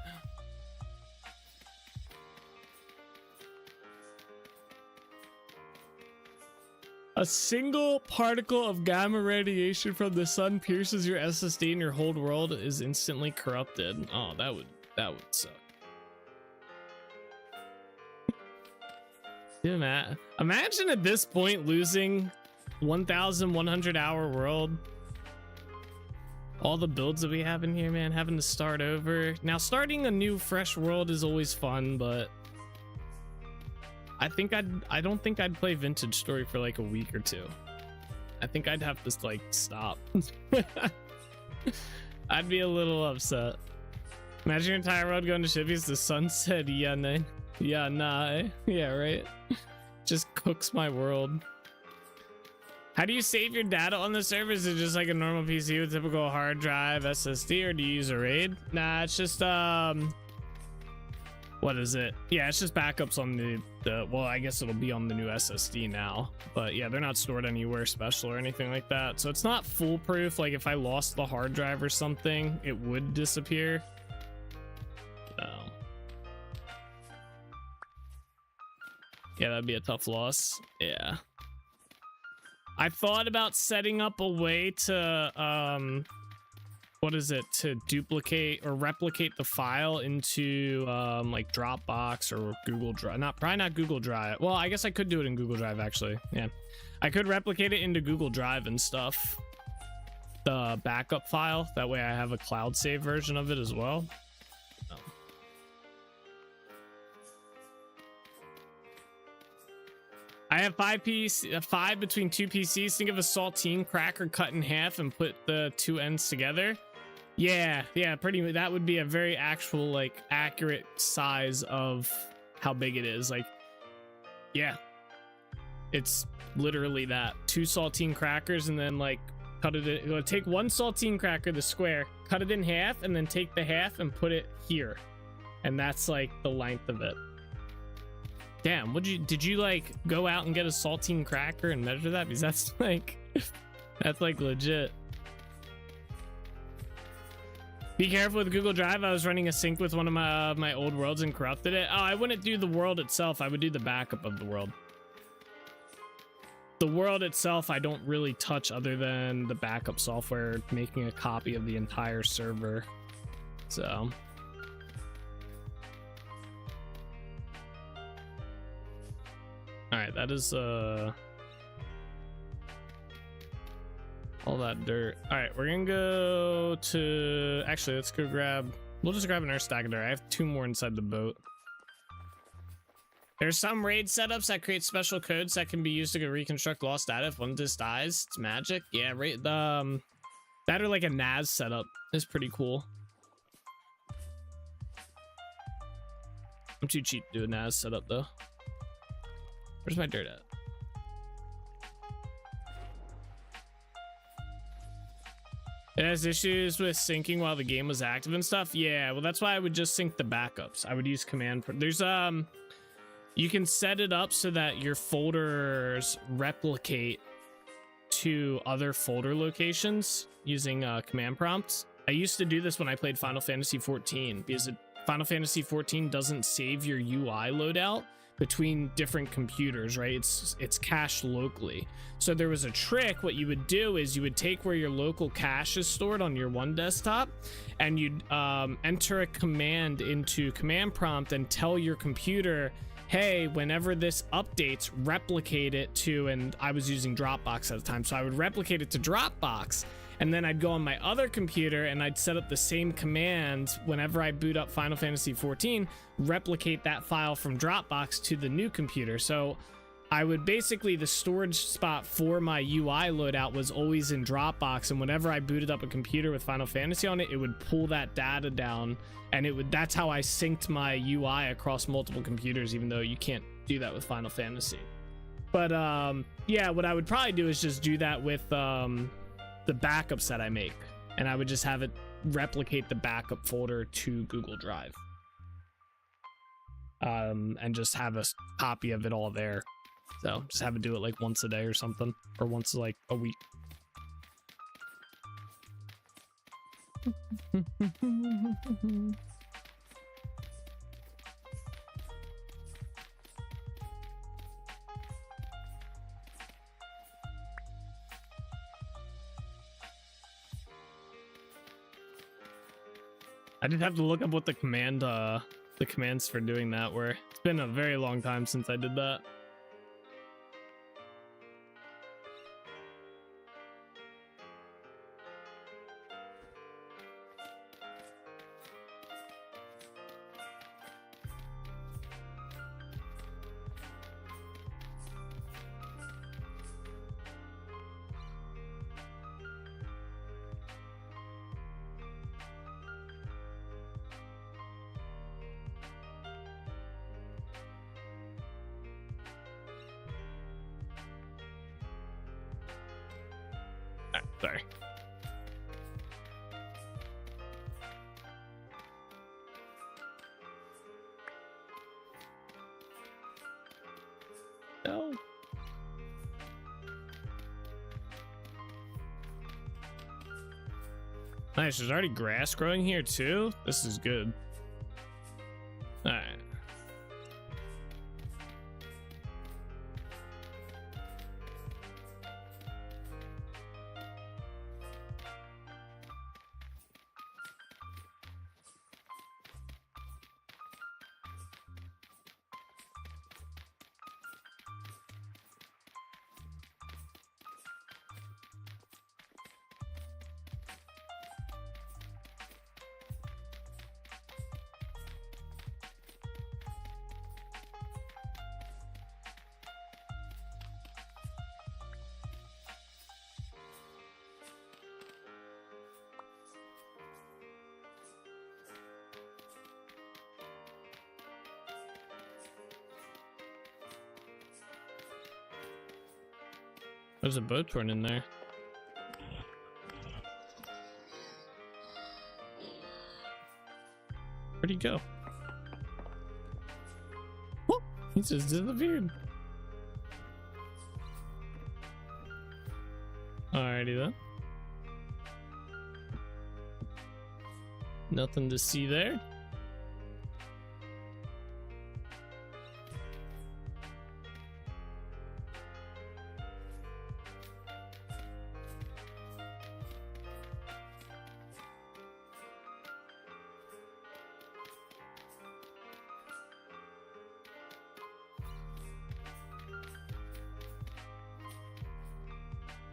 A single particle of gamma radiation from the sun pierces your SSD and your whole world is instantly corrupted. Oh, that would suck. Dude, Matt, imagine at this point losing 1,100 hour world. All the builds that we have in here, man, having to start over. Now, starting a new fresh world is always fun, but I don't think I'd play Vintage Story for like a week or two. I think I'd have to like stop. I'd be a little upset. Imagine your entire world going to Shippies. The sun said, yeah, nah. Yeah, nah. Yeah, right. Just cooks my world. How do you save your data on the server? Is it just like a normal PC with typical hard drive, SSD, or do you use a RAID? Nah, it's just what is it? Yeah, it's just backups on the well, I guess it'll be on the new SSD now, but yeah, they're not stored anywhere special or anything like that, so it's not foolproof. Like if I lost the hard drive or something, it would disappear. Yeah, that'd be a tough loss. Yeah. I thought about setting up a way to, what is it? To duplicate or replicate the file into, like Dropbox or Google Drive. Probably not Google Drive. Well, I guess I could do it in Google Drive, actually. Yeah. I could replicate it into Google Drive and stuff. The backup file. That way I have a cloud save version of it as well. I have 5 between 2 PCs. Think of a saltine cracker cut in half and put the 2 ends together. Yeah, pretty. That would be a very actual, like, accurate size of how big it is. Like, yeah, it's literally that. 2 saltine crackers, and then like cut it. Take 1 saltine cracker, the square, cut it in half, and then take the half and put it here, and that's like the length of it. Damn, did you like go out and get a saltine cracker and measure that? Because that's like legit. Be careful with Google Drive. I was running a sync with one of my old worlds and corrupted it. Oh, I wouldn't do the world itself. I would do the backup of the world. The world itself, I don't really touch other than the backup software, making a copy of the entire server. So. All right, that is all that dirt. All right, we're gonna go to, actually, let's go we'll just grab another stack of dirt. I have 2 more inside the boat. There's some raid setups that create special codes that can be used to go reconstruct lost data if one just dies. It's magic. Yeah, right. That or like a NAS setup is pretty cool. I'm too cheap to do a NAS setup though. Where's my dirt at? It has issues with syncing while the game was active and stuff. Yeah, well, that's why I would just sync the backups. I would use command. There's you can set it up so that your folders replicate to other folder locations using command prompts. I used to do this when I played Final Fantasy 14 because Final Fantasy 14 doesn't save your UI loadout between different computers, right? It's cached locally. So there was a trick. What you would do is you would take where your local cache is stored on your one desktop, and you'd enter a command into command prompt and tell your computer, hey, whenever this updates, replicate it to, and I was using Dropbox at the time, so I would replicate it to Dropbox, and then I'd go on my other computer and I'd set up the same command whenever I boot up Final Fantasy 14, replicate that file from Dropbox to the new computer. So I would basically, the storage spot for my UI loadout was always in Dropbox, and whenever I booted up a computer with Final Fantasy on it, it would pull that data down, and that's how I synced my UI across multiple computers, even though you can't do that with Final Fantasy. But yeah, what I would probably do is just do that with the backups that I make, and I would just have it replicate the backup folder to Google Drive, and just have a copy of it all there. So just have it do it like once a day or something, or once like a week. I did have to look up what the commands for doing that were. It's been a very long time since I did that. Sorry. No. Nice, there's already grass growing here too. This is good. All right. There's a boat torn in there. Where'd he go? Whoop, he just disappeared. Alrighty then. Nothing to see there.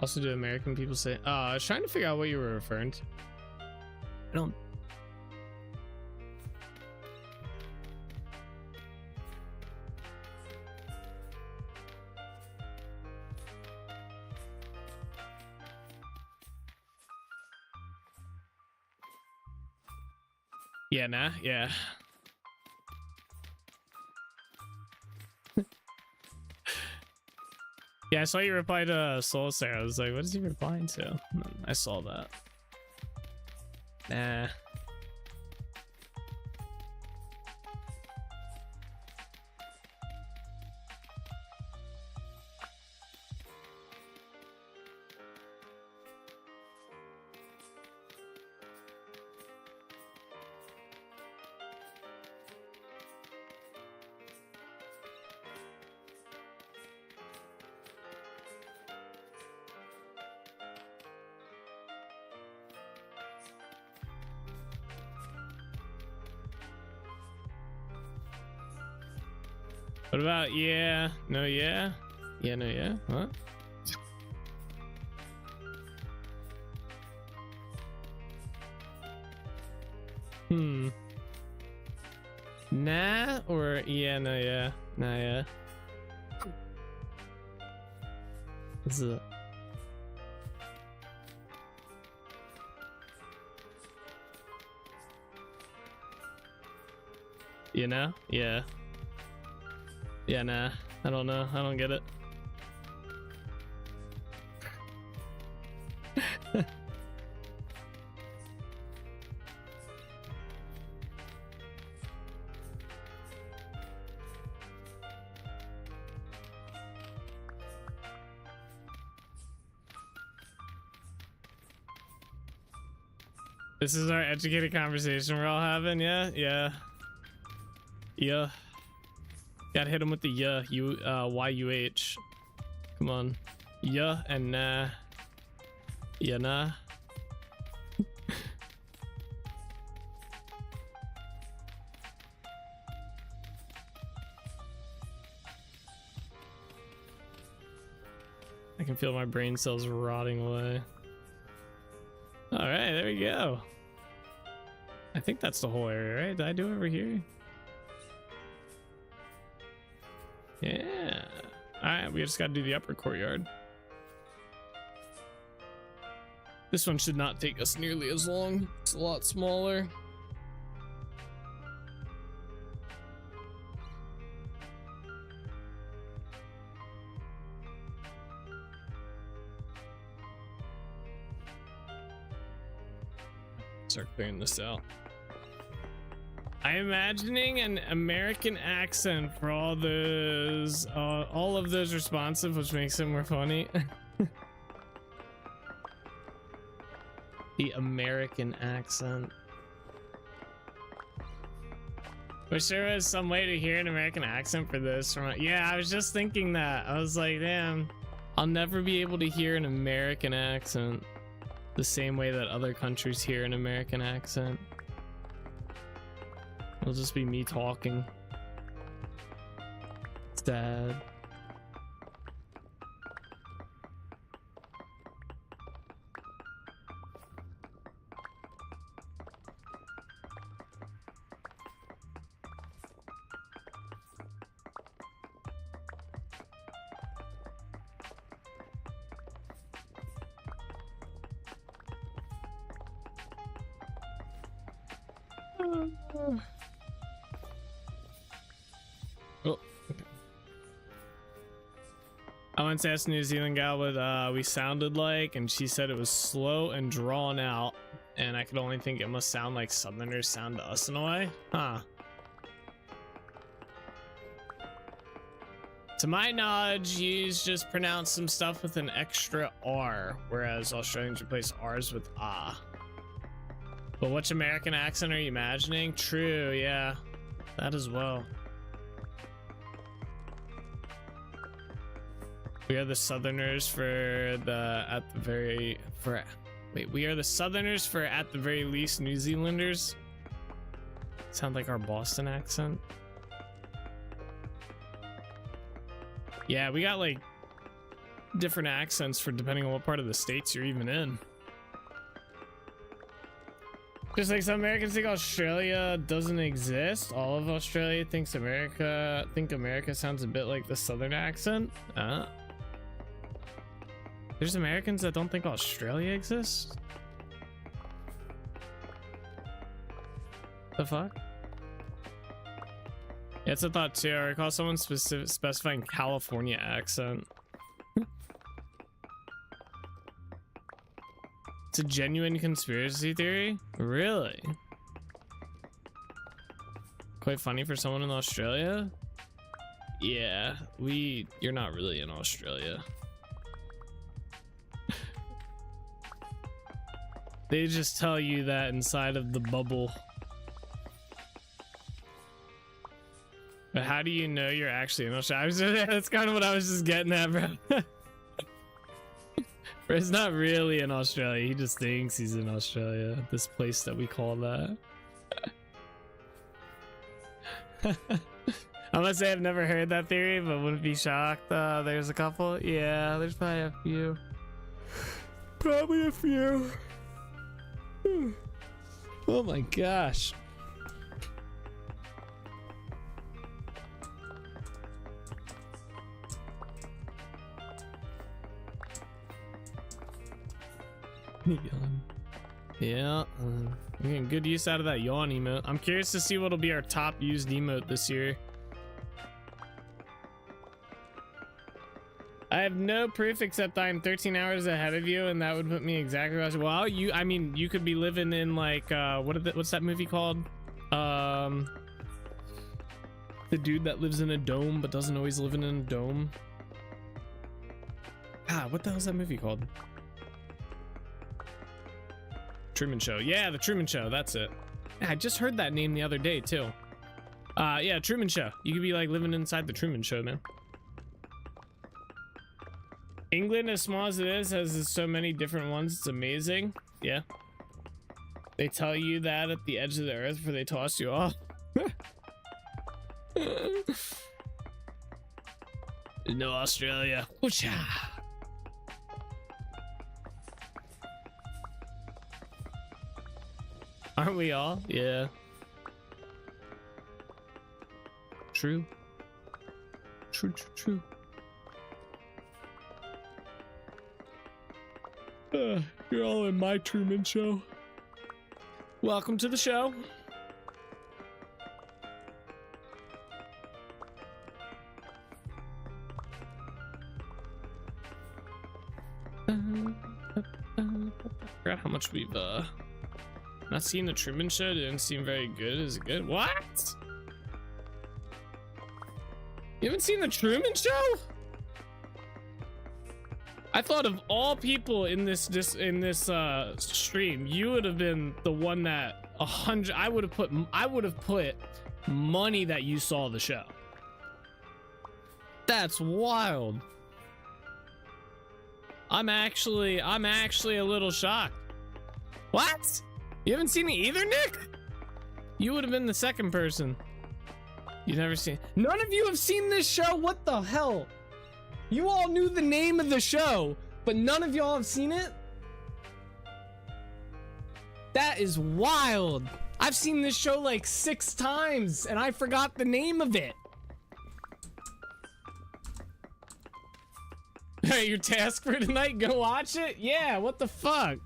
Also, do American people say? I was trying to figure out what you were referring to. I don't. Yeah, nah, yeah. Yeah, I saw you reply to Soul Sarah. I was like, what is he replying to? And then I saw that. Nah. What about yeah? No, yeah? Yeah, no, yeah? What? Nah or yeah, no, yeah? Nah, yeah. This is you know? Yeah. Yeah, nah. I don't know. I don't get it. This is our educated conversation we're all having, yeah? Yeah. Yeah. Gotta hit him with the yeah, Y-U-H. Come on. Yeah and nah. Yeah, nah. I can feel my brain cells rotting away. All right, there we go. I think that's the whole area, right? Did I do it over here? Yeah. All right, we just got to do the upper courtyard. This one should not take us nearly as long. It's a lot smaller. Start clearing this out. I'm imagining an American accent for all of those responsive, which makes it more funny. The American accent. Wish there was some way to hear an American accent for this. Yeah, I was just thinking that. I was like, damn, I'll never be able to hear an American accent the same way that other countries hear an American accent. It'll just be me talking. Sad. Oh, okay. I once asked a New Zealand gal what we sounded like, and she said it was slow and drawn out, and I could only think it must sound like Southerners sound to us in a way. Huh. To my knowledge, you just pronounce some stuff with an extra R, whereas Australians replace R's with ah. But which American accent are you imagining? True, yeah, that as well. We are the Southerners for the we are the Southerners for at the very least New Zealanders. Sound like our Boston accent. Yeah, we got like different accents for depending on what part of the states you're even in. Just like some Americans think Australia doesn't exist. All of Australia thinks America sounds a bit like the Southern accent. There's Americans that don't think Australia exists. The fuck? Yeah, it's a thought too. I recall someone specifying California accent. It's a genuine conspiracy theory? Really? Quite funny for someone in Australia? Yeah, you're not really in Australia. They just tell you that inside of the bubble. But how do you know you're actually in Australia? That's kind of what I was just getting at, bro. It's not really in Australia. He just thinks he's in Australia. This place that we call that. I must say I've never heard that theory, but wouldn't be shocked. There's a couple. Yeah, there's probably a few. Probably a few. Oh my gosh. Yawn. Yeah, I'm getting good use out of that yawn emote. I'm curious to see what'll be our top used emote this year. I have no proof except I'm 13 hours ahead of you, and that would put me exactly where I was. Well, I mean, you could be living in like what's that movie called? The dude that lives in a dome but doesn't always live in a dome. What the hell is that movie called? Truman Show. Yeah, the Truman Show. That's it. I just heard that name the other day too. Yeah, Truman Show. You could be like living inside the Truman Show, man. England, as small as it is, has so many different ones. It's amazing. Yeah. They tell you that at the edge of the earth before they toss you off. No Australia. Oocha. Aren't we all? Yeah. True. True, true, true. You're all in my Truman Show. Welcome to the show. Forgot how much we've not seen the Truman Show. Didn't seem very good. Is it good? What? You haven't seen the Truman Show? I thought of all people in this stream, you would have been the one that 100. I would have put money that you saw the show. That's wild. I'm actually a little shocked. What? You haven't seen it either, Nick? You would have been the second person. You've never seen. None of you have seen this show. What the hell? You all knew the name of the show, but none of y'all have seen it? That is wild. I've seen this show like 6 times and I forgot the name of it. Hey, your task for tonight, go watch it? Yeah, what the fuck?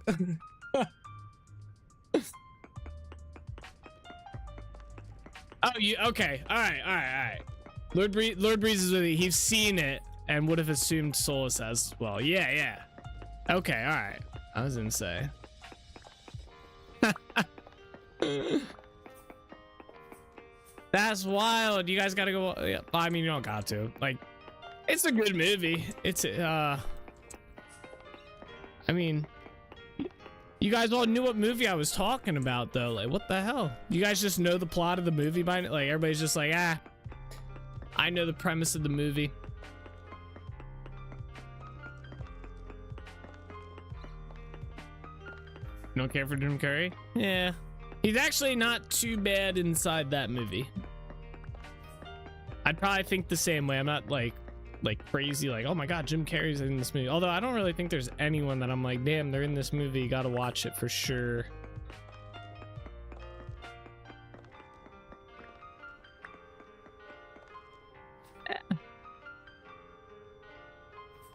Oh, you okay? All right. Lord Breeze is with you. He's seen it and would have assumed Solus as well. Yeah. Okay, all right. I was gonna say. That's wild. You guys gotta go. Yeah, I mean, you don't got to. Like, it's a good movie. It's I mean, you guys all knew what movie I was talking about, though. Like, what the hell? You guys just know the plot of the movie by like everybody's just like, I know the premise of the movie. You don't care for Jim Carrey? Yeah. He's actually not too bad inside that movie. I'd probably think the same way. I'm not like crazy, like, oh my god, Jim Carrey's in this movie. Although I don't really think there's anyone that I'm like, damn, they're in this movie. You gotta watch it for sure.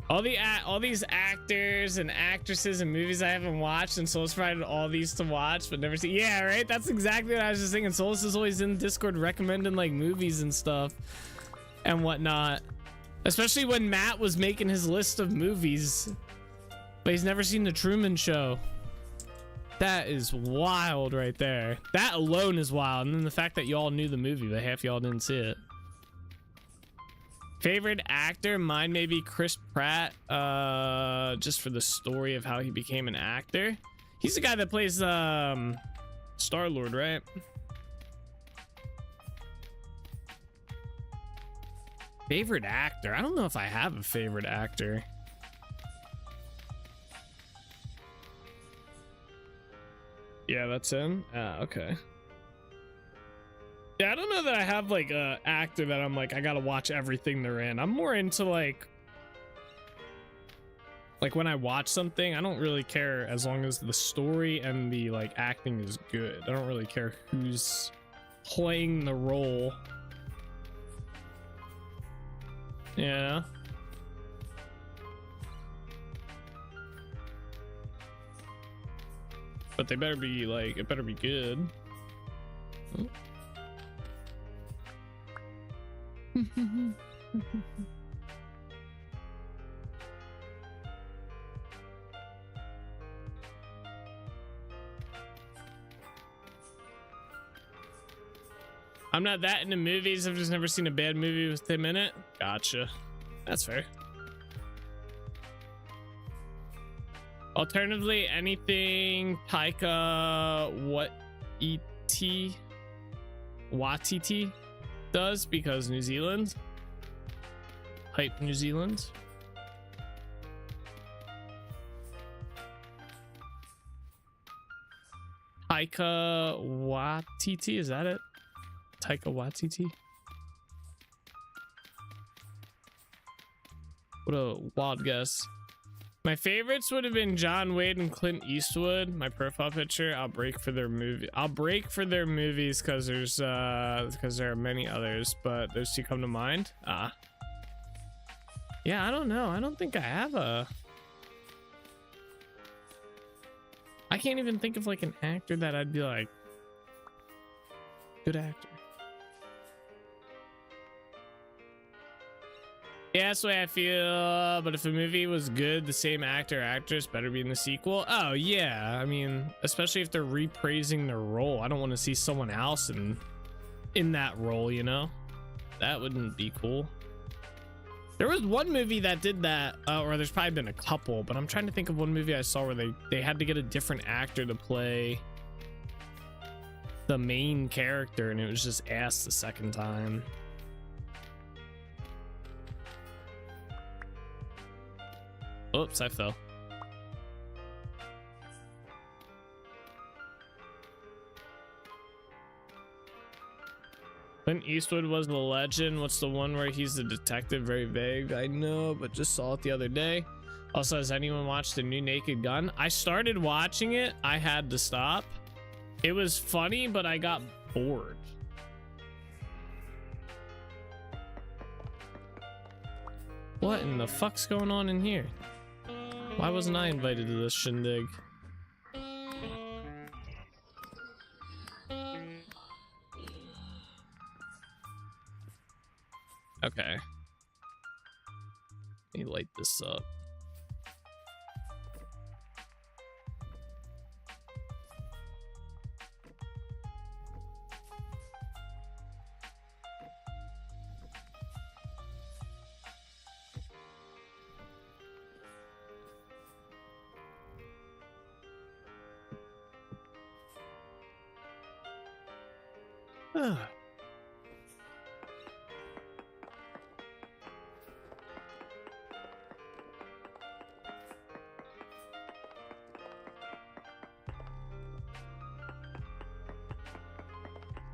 All these actors and actresses and movies I haven't watched, and Solus provided all these to watch but never seen. Yeah, right. That's exactly what I was just thinking. Solus is always in Discord recommending like movies and stuff and whatnot. Especially when Matt was making his list of movies, but he's never seen The Truman Show. That is wild right there. That alone is wild. And then the fact that y'all knew the movie, but half y'all didn't see it. Favorite actor? Mine may be Chris Pratt. Just for the story of how he became an actor. He's the guy that plays Star-Lord, right? Favorite actor? I don't know if I have a favorite actor. Yeah, that's him. Okay. Yeah, I don't know that I have like a actor that I'm like, I gotta watch everything they're in. I'm more into like when I watch something, I don't really care as long as the story and the like acting is good. I don't really care who's playing the role. Yeah. But they better be like, it better be good. Oh. I'm not that into movies. I've just never seen a bad movie with him in it. Gotcha. That's fair. Alternatively, anything Taika Waititi does, because New Zealand. Hype New Zealand. Taika Waititi, is that it? Taika Waititi? What a wild guess. My favorites would have been John Wayne and Clint Eastwood. My profile picture. I'll break for their movie. I'll break for their movies because there are many others, but those two come to mind. Yeah, I don't know. I don't think I have a. I can't even think of like an actor that I'd be like, good actor. Yeah, that's the way I feel. But if a movie was good, the same actor or actress better be in the sequel. Oh yeah, I mean, especially if they're repraising their role. I don't want to see someone else in that role, you know? That wouldn't be cool. There was one movie that did that, or there's probably been a couple, but I'm trying to think of one movie I saw where they had to get a different actor to play the main character, and it was just ass the second time. Oops, I fell. Clint Eastwood was the legend. What's the one where he's the detective? Very vague. I know, but just saw it the other day. Also, has anyone watched the new Naked Gun? I started watching it. I had to stop. It was funny, but I got bored. What in the fuck's going on in here? Why wasn't I invited to this shindig? Okay. Let me light this up.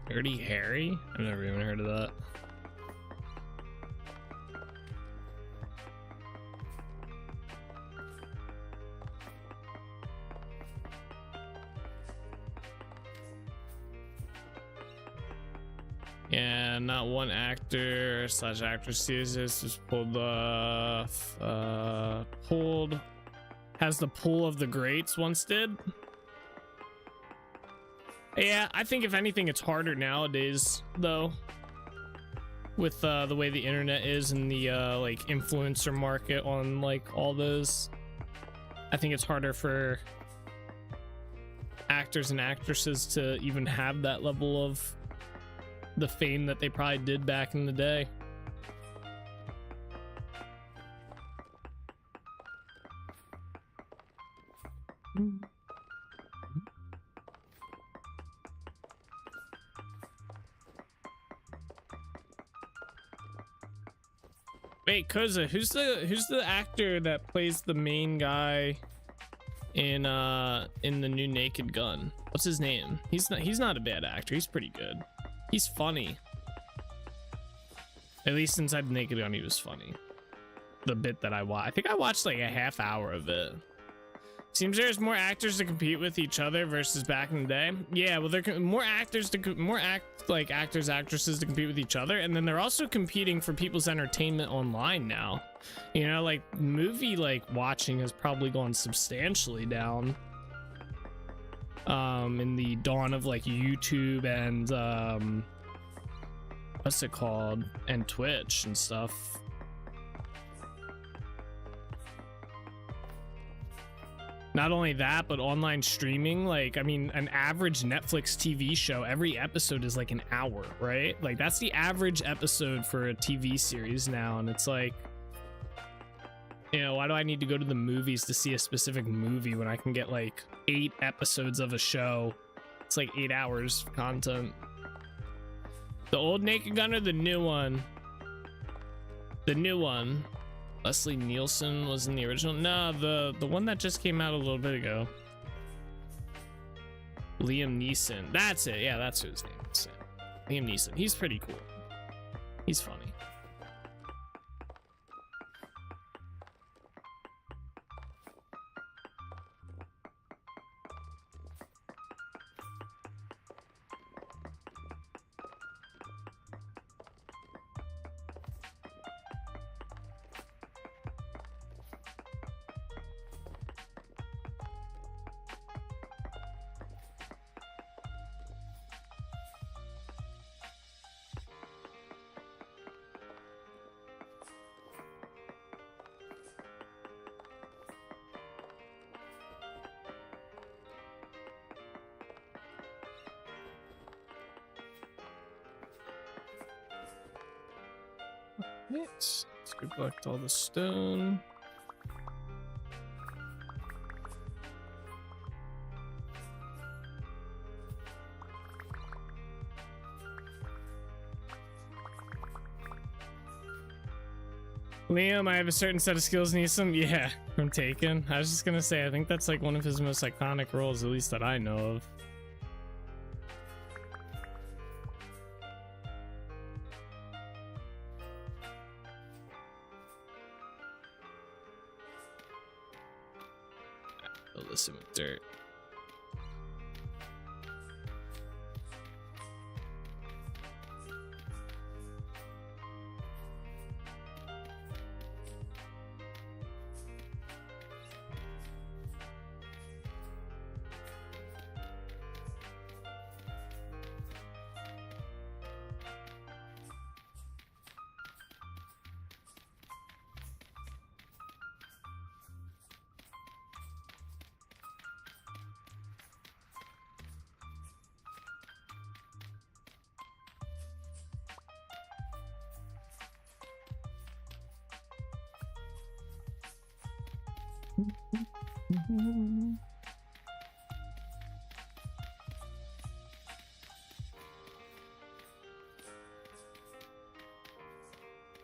Dirty Harry? I've never even heard of that. Yeah, not one actor / actress sees this was pulled has the Pool of the Greats once did. Yeah, I think if anything it's harder nowadays though. with the way the internet is and the like influencer market on like all those. I think it's harder for actors and actresses to even have that level of the fame that they probably did back in the day. Wait, Koza, who's the actor that plays the main guy in the new Naked Gun? What's his name? He's not a bad actor. He's pretty good. He's funny. At least inside the Naked Gun, he was funny. The bit that I watched, I think I watched like a half hour of it. Seems there's more actors to compete with each other versus back in the day. Yeah, well, there are more actors actors, actresses to compete with each other, and then they're also competing for people's entertainment online now. You know, like movie watching has probably gone substantially down. In the dawn of like YouTube and what's it called, and Twitch and stuff. Not only that, but online streaming. Like, I mean, an average Netflix TV show, every episode is like an hour, right? Like, that's the average episode for a TV series now. And it's like, you know, why do I need to go to the movies to see a specific movie when I can get like 8 episodes of a show? It's like 8 hours of content. The old Naked Gun or the new one? The new one. Leslie Nielsen was in the original. No, the one that just came out a little bit ago. Liam Neeson. That's it. Yeah, that's who his name is. Liam Neeson. He's pretty cool. He's funny. Let's go collect all the stone. Liam, I have a certain set of skills, Neeson. Yeah, from Taken. I was just gonna say, I think that's like one of his most iconic roles, at least that I know of. Listen with dirt.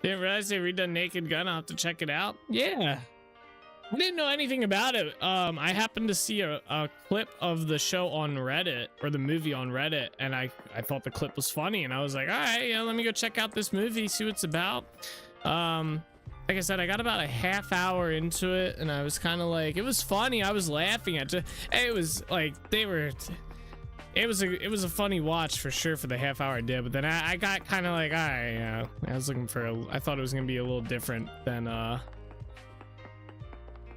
Didn't realize they redone Naked Gun. I'll have to check it out. Yeah, I didn't know anything about it. I happened to see a clip of the show on Reddit, or the movie on Reddit, and I thought the clip was funny, and I was like, all right, yeah, let me go check out this movie, see what it's about. Like I said, I got about a half hour into it, and I was kind of like, it was funny. I was laughing at it. It was like it was a funny watch for sure for the half hour I did. But then I got kind of like, all right, yeah. I was looking for I thought it was gonna be a little different than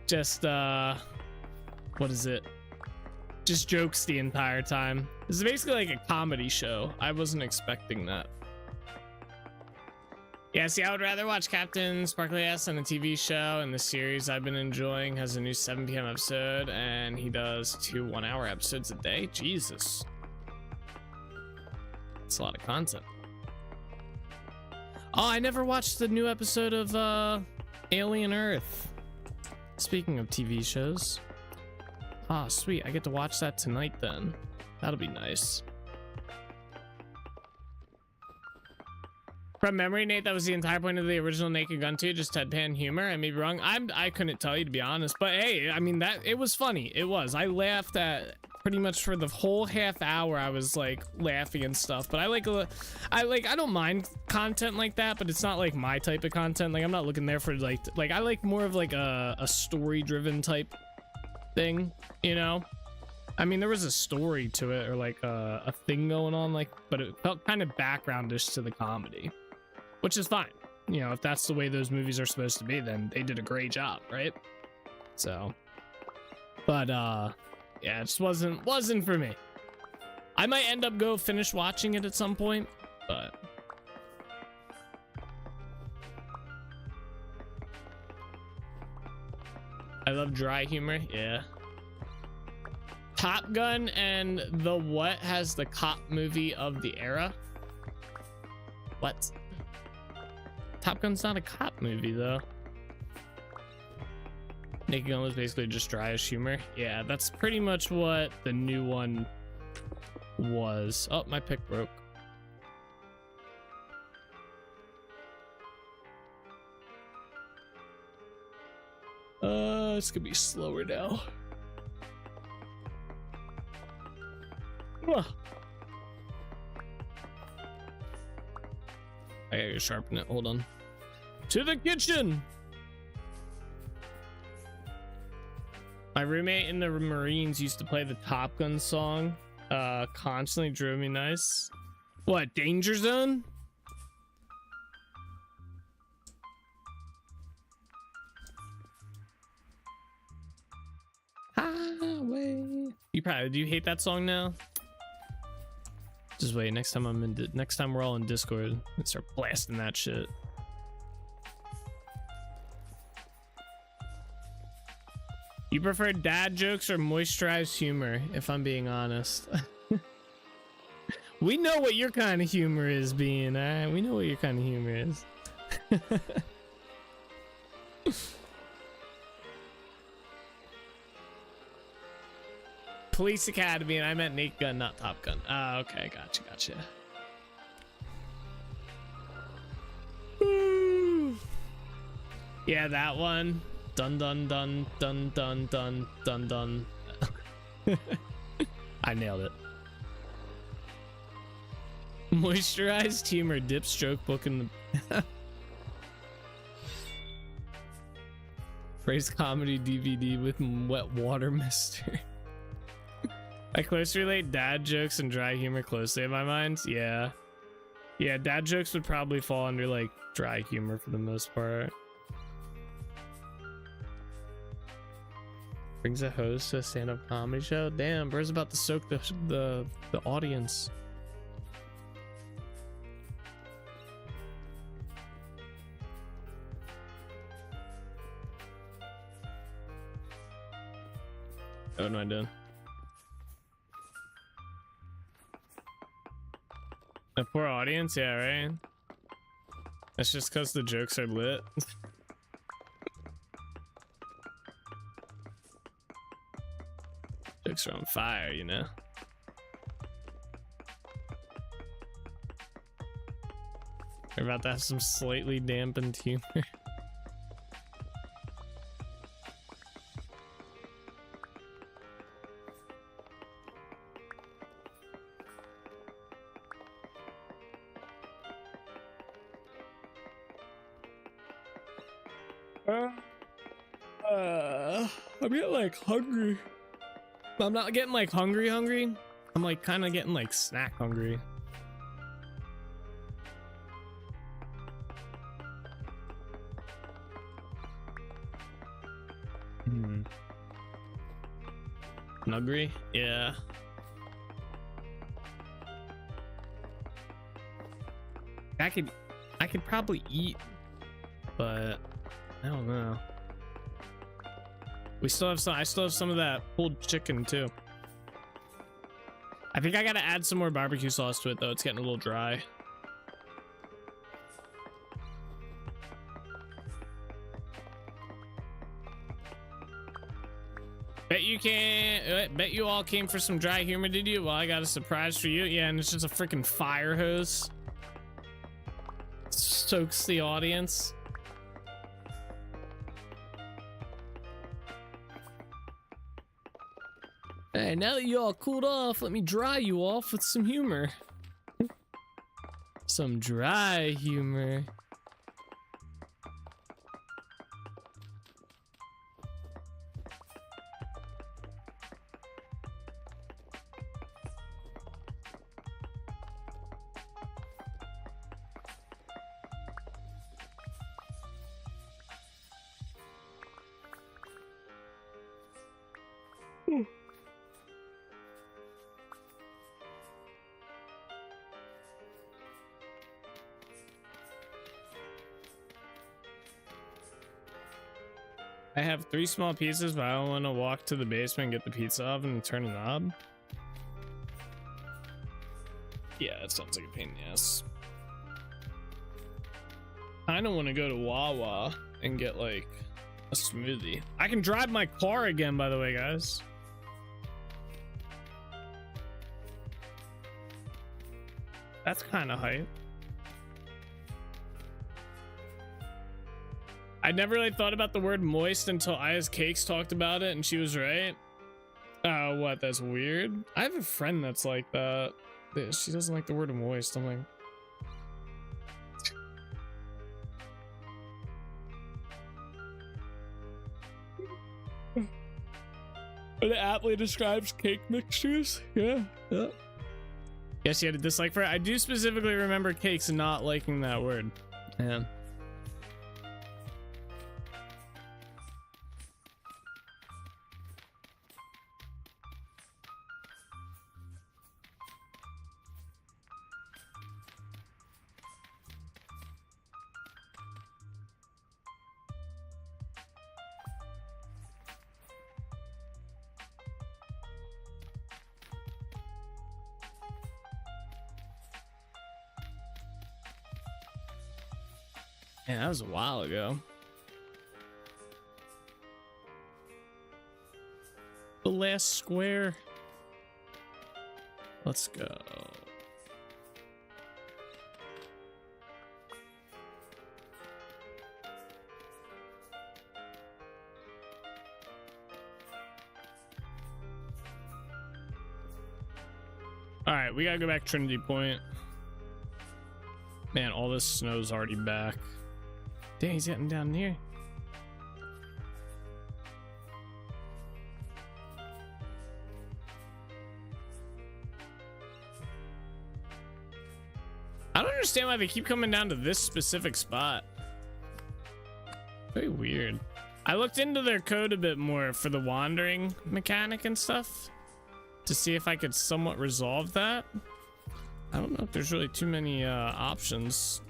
just what is it? Just jokes the entire time. This is basically like a comedy show. I wasn't expecting that. Yeah, see, I would rather watch Captain Sparkly Ass on a TV show, and the series I've been enjoying has a new 7 p.m. episode, and he does 2 1-hour episodes a day. Jesus. That's a lot of content. Oh, I never watched the new episode of Alien Earth. Speaking of TV shows. Ah, sweet. I get to watch that tonight then. That'll be nice. From memory, Nate, that was the entire point of the original Naked Gun 2, just deadpan humor. I may be wrong. I couldn't tell you, to be honest. But hey, I mean, it was funny. It was. I laughed at pretty much for the whole half hour. I was like laughing and stuff. But I don't mind content like that, but it's not like my type of content. Like, I'm not looking there for like I like more of like a story-driven type thing, you know? I mean, there was a story to it, or like a thing going on, like, but it felt kind of backgroundish to the comedy. Which is fine. You know, if that's the way those movies are supposed to be, then they did a great job, right? So, but yeah, it just wasn't for me. I might end up finish watching it at some point, but I love dry humor. Yeah. Top Gun and the what has the cop movie of the era? What? Top Gun's not a cop movie, though. Naked Gun was basically just dry-ish humor. Yeah, that's pretty much what the new one was. Oh, my pick broke. It's gonna be slower now. Ugh. I gotta sharpen it. Hold on. To the kitchen. My roommate in the Marines used to play the Top Gun song. Constantly drove me nice. What, Danger Zone? Highway. Do you hate that song now? Just wait, next time we're all in Discord and start blasting that shit. You prefer dad jokes or moisturized humor, if I'm being honest? We know what your kind of humor is, Bean, alright? We know what your kind of humor is. Police Academy, and I meant Naked Gun, not Top Gun. Ah, okay, gotcha. Yeah, that one. Dun dun dun dun dun dun dun dun. I nailed it. Moisturized humor, dip stroke book in the phrase comedy DVD with wet water mister. I closely relate dad jokes and dry humor closely in my mind. Yeah, dad jokes would probably fall under like dry humor for the most part. Brings a host to a stand-up comedy show. Damn, bro's about to soak the audience. What am I doing? A poor audience, yeah, right? That's just because the jokes are lit. Jokes are on fire, you know? We're about to have some slightly dampened humor. I'm getting like hungry. I'm not getting like hungry. I'm like kind of getting like snack hungry. Hungry? Yeah. I could could probably eat, but I don't know. We still have some. I still have some of that pulled chicken too. I think I gotta add some more barbecue sauce to it though. It's getting a little dry. Bet you all came for some dry humor, did you? Well, I got a surprise for you. Yeah, and it's just a freaking fire hose. Soaks the audience. Hey, now that you all cooled off, let me dry you off with some humor. Some dry humor. I have 3 small pieces, but I don't want to walk to the basement and get the pizza oven and turn a knob. Yeah, that sounds like a pain in the ass. I don't want to go to Wawa and get like a smoothie. I can drive my car again, by the way, guys. That's kind of hype. I never really thought about the word moist until Aya's Cakes talked about it, and she was right. Oh, what? That's weird. I have a friend that's like that. She doesn't like the word moist. I'm like, it aptly describes cake mixtures. Yeah. Guess you had a dislike for it. I do specifically remember Cakes not liking that word. Yeah. Yeah, that was a while ago. The last square. Let's go. All right, we gotta go back Trinity Point. Man, all this snow's already back. Dang, he's getting down here. I don't understand why they keep coming down to this specific spot. Very weird. I looked into their code a bit more for the wandering mechanic and stuff to see if I could somewhat resolve that. I don't know if there's really too many options.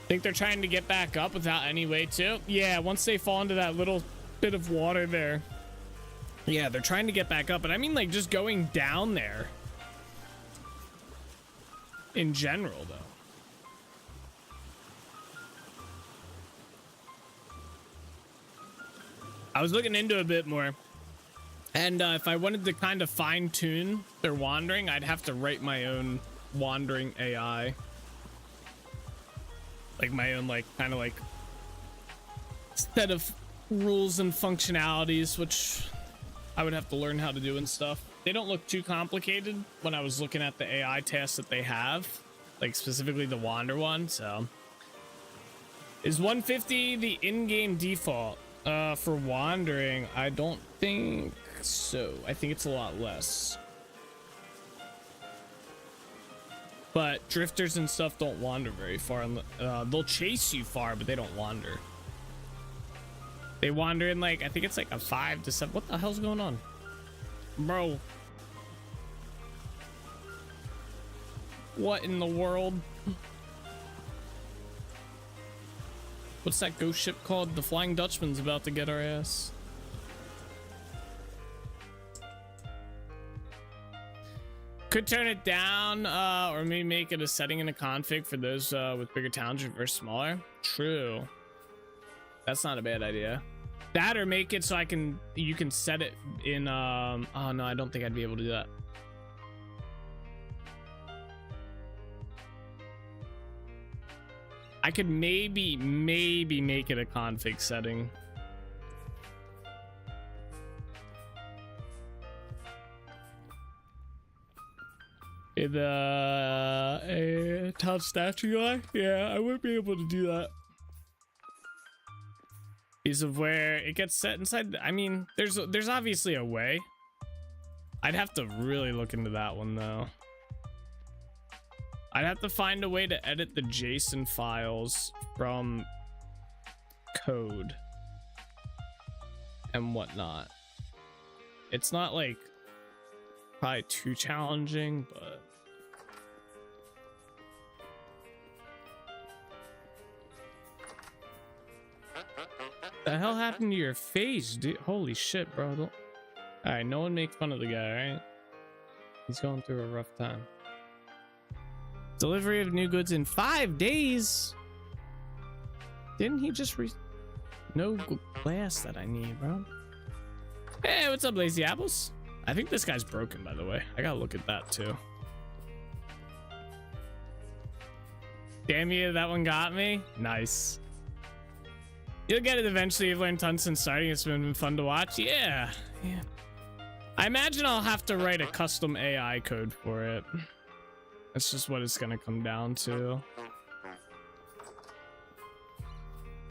Think they're trying to get back up without any way to? Yeah, once they fall into that little bit of water there. Yeah, they're trying to get back up, but I mean like just going down there. In general, though. I was looking into it a bit more. And if I wanted to kind of fine tune their wandering, I'd have to write my own wandering AI. Like my own, like, kind of like set of rules and functionalities, which I would have to learn how to do and stuff. They don't look too complicated when I was looking at the AI tasks that they have, like specifically the wander one. So is 150 the in-game default for wandering? I don't think so. I think it's a lot less. But drifters and stuff don't wander very far. They'll chase you far, but they don't wander. They wander in like, I think it's like a 5 to 7. What the hell's going on? Bro. What in the world? What's that ghost ship called? The Flying Dutchman's about to get our ass. Could turn it down, or maybe make it a setting in a config for those with bigger towns versus smaller. True. That's not a bad idea. That, or make it so you can set it in, oh no, I don't think I'd be able to do that. I could maybe make it a config setting. In the town statue guy? Yeah, I would be able to do that. Is of where it gets set inside. I mean, there's obviously a way. I'd have to really look into that one though. I'd have to find a way to edit the JSON files from code and whatnot. It's not like probably too challenging, but the hell happened to your face, dude? Holy shit, bro. All right, no one make fun of the guy, right? He's going through a rough time. Delivery of new goods in 5 days. Didn't he just no glass that I need, bro? Hey, what's up, Lazy Apples? I think this guy's broken, by the way. I gotta look at that too. Damn you, that one got me. Nice. You'll get it eventually. You've learned tons since starting. It's been fun to watch. Yeah. I imagine I'll have to write a custom AI code for it. That's just what it's gonna come down to.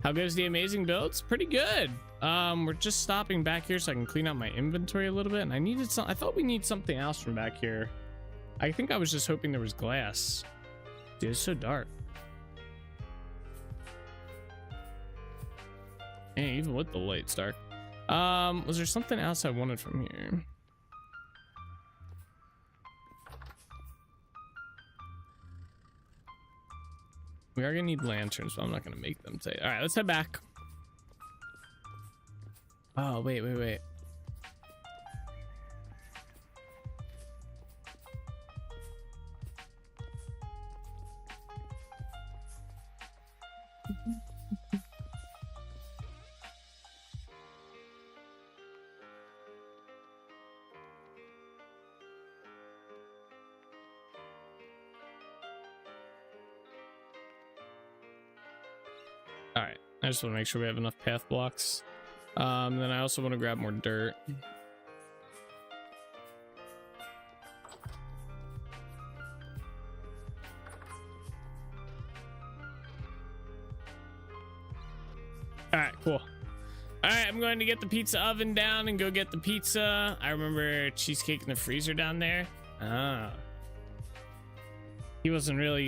How good is the amazing build? It's pretty good. We're just stopping back here so I can clean out my inventory a little bit, and I thought we need something else from back here. I think I was just hoping there was glass. Dude, it's so dark. Hey, even with the lights dark. Was there something else I wanted from here? We are gonna need lanterns, but I'm not gonna make them today. All right, let's head back. Oh, wait. All right, I just want to make sure we have enough path blocks. Then I also want to grab more dirt. All right, cool. All right, I'm going to get the pizza oven down and go get the pizza. I remember cheesecake in the freezer down there. Ah. He's only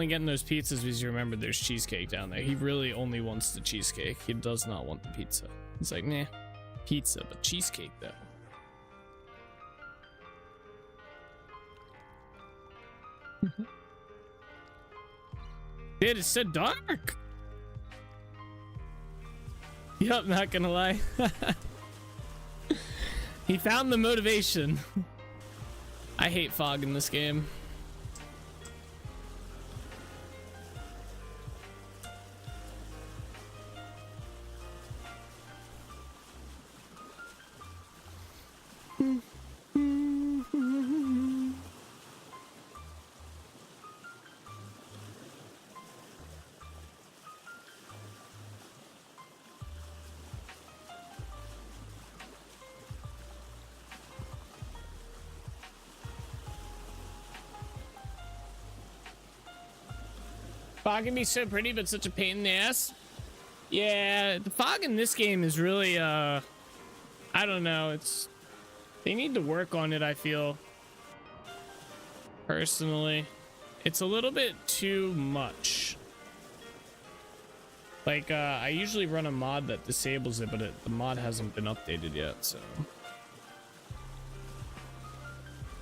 getting those pizzas because you remember there's cheesecake down there. He really only wants the cheesecake. He does not want the pizza. He's like, nah, pizza, but cheesecake though. Dude, it's so dark. Yup, not gonna lie. He found the motivation. I hate fog in this game. Fog can be so pretty, but such a pain in the ass. Yeah, the fog in this game is really, I don't know. They need to work on it, I feel. Personally. It's a little bit too much. Like, I usually run a mod that disables it, but the mod hasn't been updated yet, so.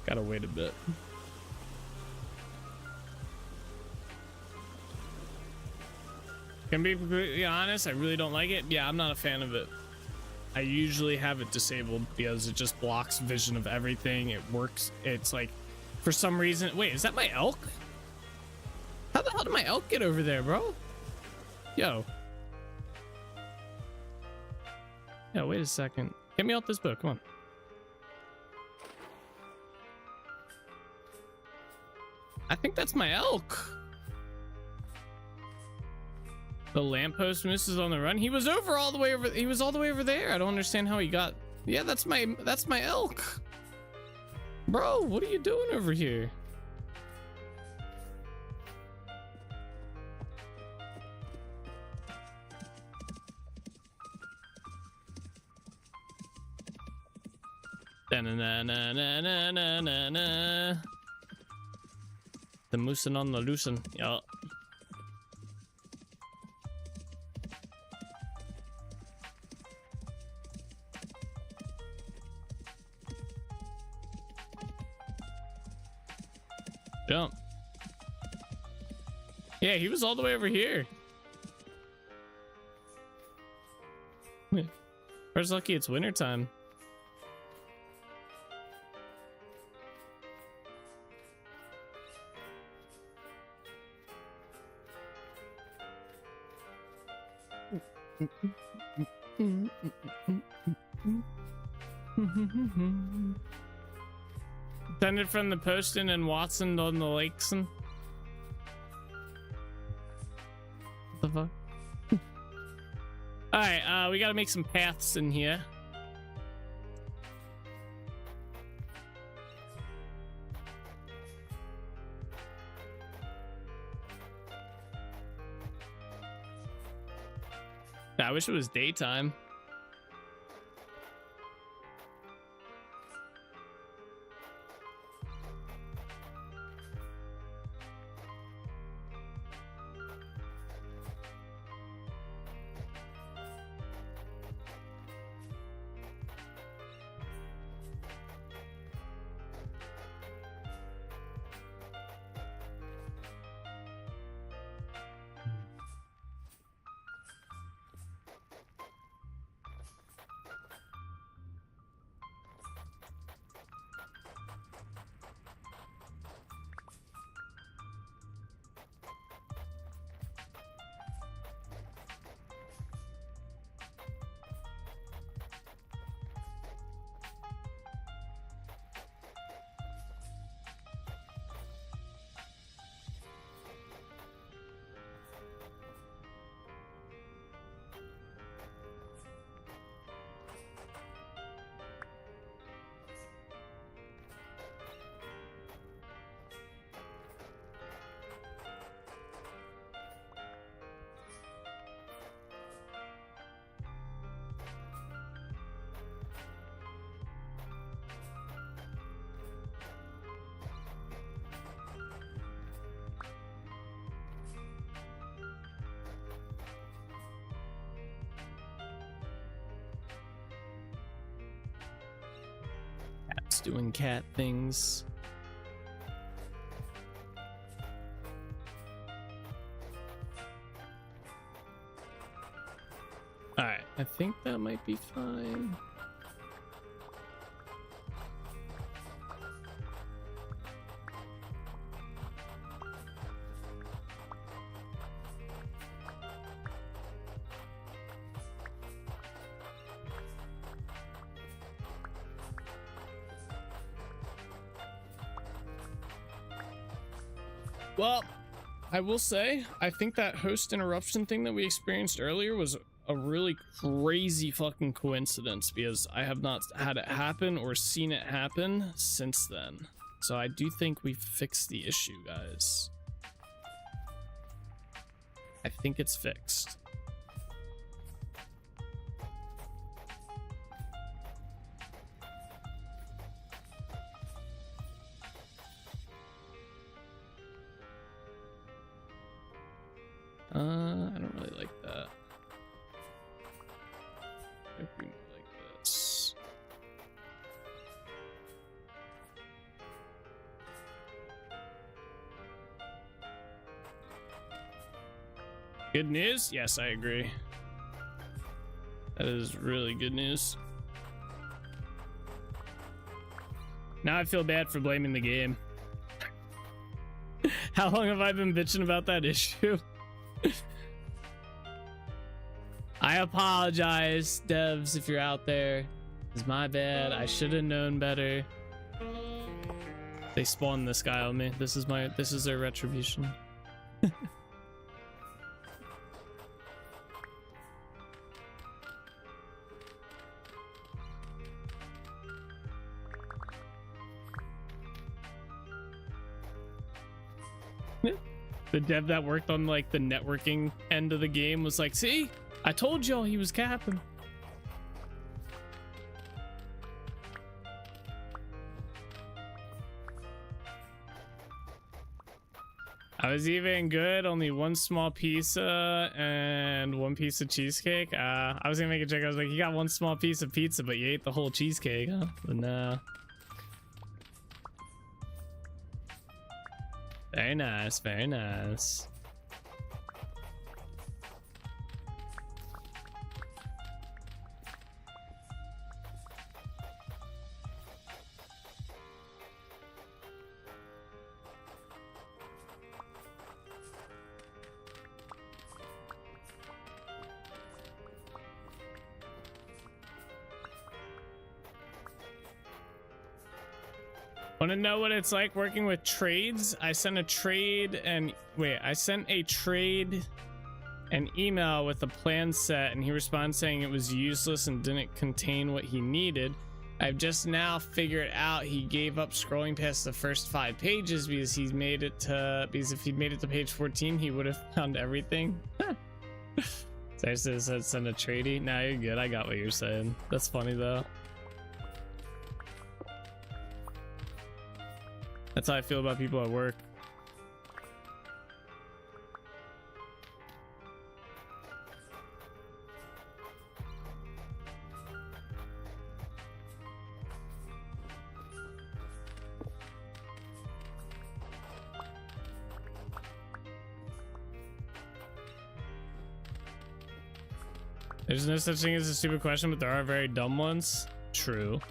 Gotta wait a bit. Can be completely honest, I really don't like it. Yeah, I'm not a fan of it. I usually have it disabled because it just blocks vision of everything. It works. It's like, for some reason. Wait, is that my elk? How the hell did my elk get over there, bro? Yo. Yo, wait a second. Get me out this book. Come on. I think that's my elk. The lamppost moose is on the run. He was all the way over. He was all the way over there. I don't understand how he got. Yeah, that's my elk. Bro, what are you doing over here? Da-na-na-na-na-na-na-na. The moosin' on the loosen. Yeah. Jump. Yeah, he was all the way over here. Where's lucky it's wintertime? Descended from the Poston and Watson on the lakes and what the fuck? Alright, we gotta make some paths in here. I wish it was daytime. Doing cat things. All right, I think that might be fine. Well, I will say, I think that host interruption thing that we experienced earlier was a really crazy fucking coincidence because I have not had it happen or seen it happen since then. So I do think we fixed the issue, guys. I think it's fixed. I don't really like that. I think we like this. Good news? Yes, I agree. That is really good news. Now I feel bad for blaming the game. How long have I been bitching about that issue? I apologize, devs, if you're out there. It's my bad. I should have known better. They spawned this guy on me. This is their retribution. The dev that worked on like the networking end of the game was like, see, I told y'all he was capping. I was even good, only one small pizza and one piece of cheesecake. I was gonna make a joke. I was like, you got one small piece of pizza, but you ate the whole cheesecake, huh? But no. Very nice, very nice. Want to know what it's like working with trades? I sent a trade and an email with a plan set, and he responded saying it was useless and didn't contain what he needed. I've just now figured out he gave up scrolling past the first 5 pages because if he'd made it to page 14, he would have found everything. So I said send a tradie. Nah, you're good. I got what you're saying. That's funny though. That's how I feel about people at work. There's no such thing as a stupid question, but there are very dumb ones. True.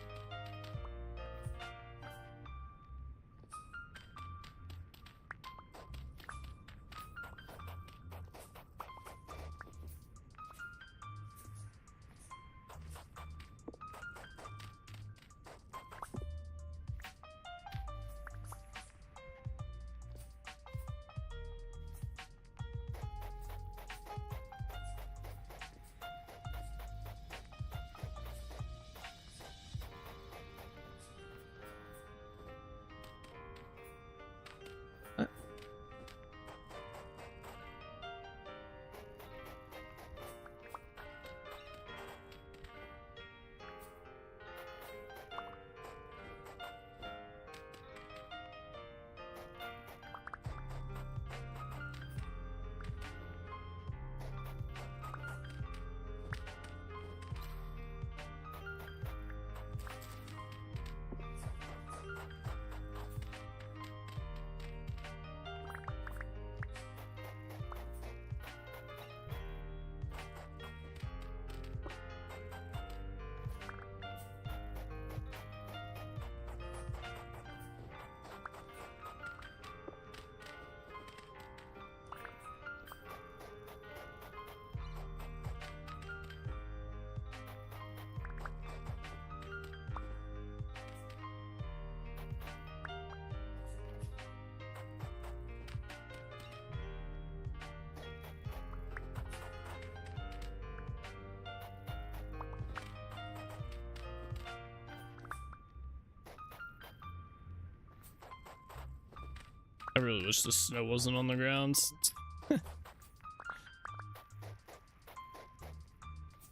I really wish the snow wasn't on the grounds.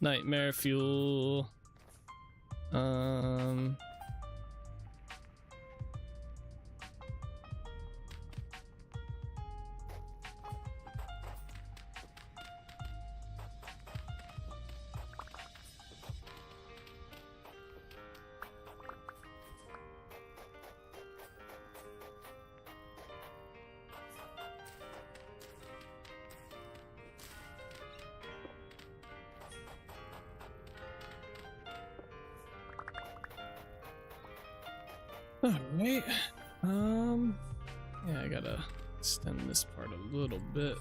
Nightmare fuel. All right. Yeah, I gotta extend this part a little bit.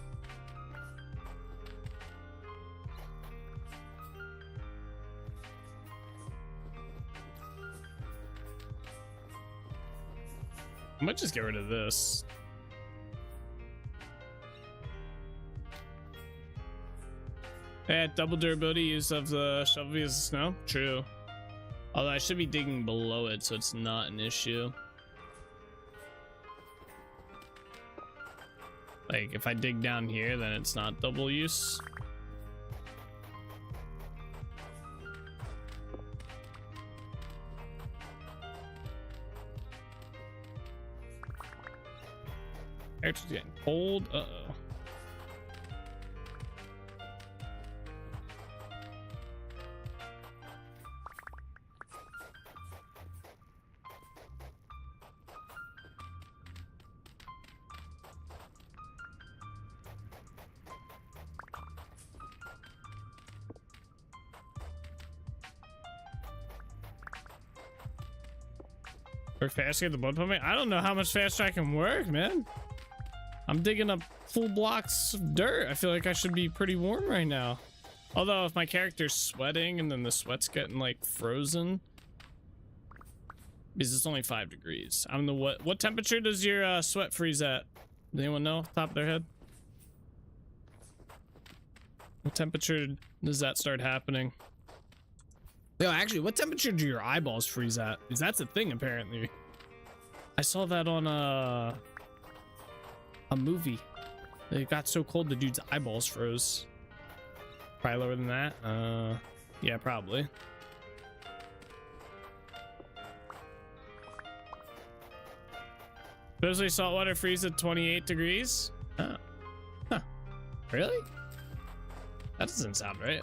I might just get rid of this. Yeah, double durability use of the shovel via snow. True. Although I should be digging below it, so it's not an issue. Like, if I dig down here, then it's not double use. Character's getting cold. Uh-oh. Work faster, get the blood pumping. I don't know how much faster I can work, man. I'm digging up full blocks of dirt. I feel like I should be pretty warm right now. Although if my character's sweating and then the sweat's getting like frozen, because it's only 5 degrees. I don't know what temperature does your sweat freeze at? Does anyone know off the top of their head? What temperature does that start happening? Yo, actually, what temperature do your eyeballs freeze at? Because that's a thing, apparently. I saw that on a movie. It got so cold the dude's eyeballs froze. Probably lower than that. Yeah, probably. Supposedly saltwater freeze at 28 degrees? Oh. Huh. Really? That doesn't sound right.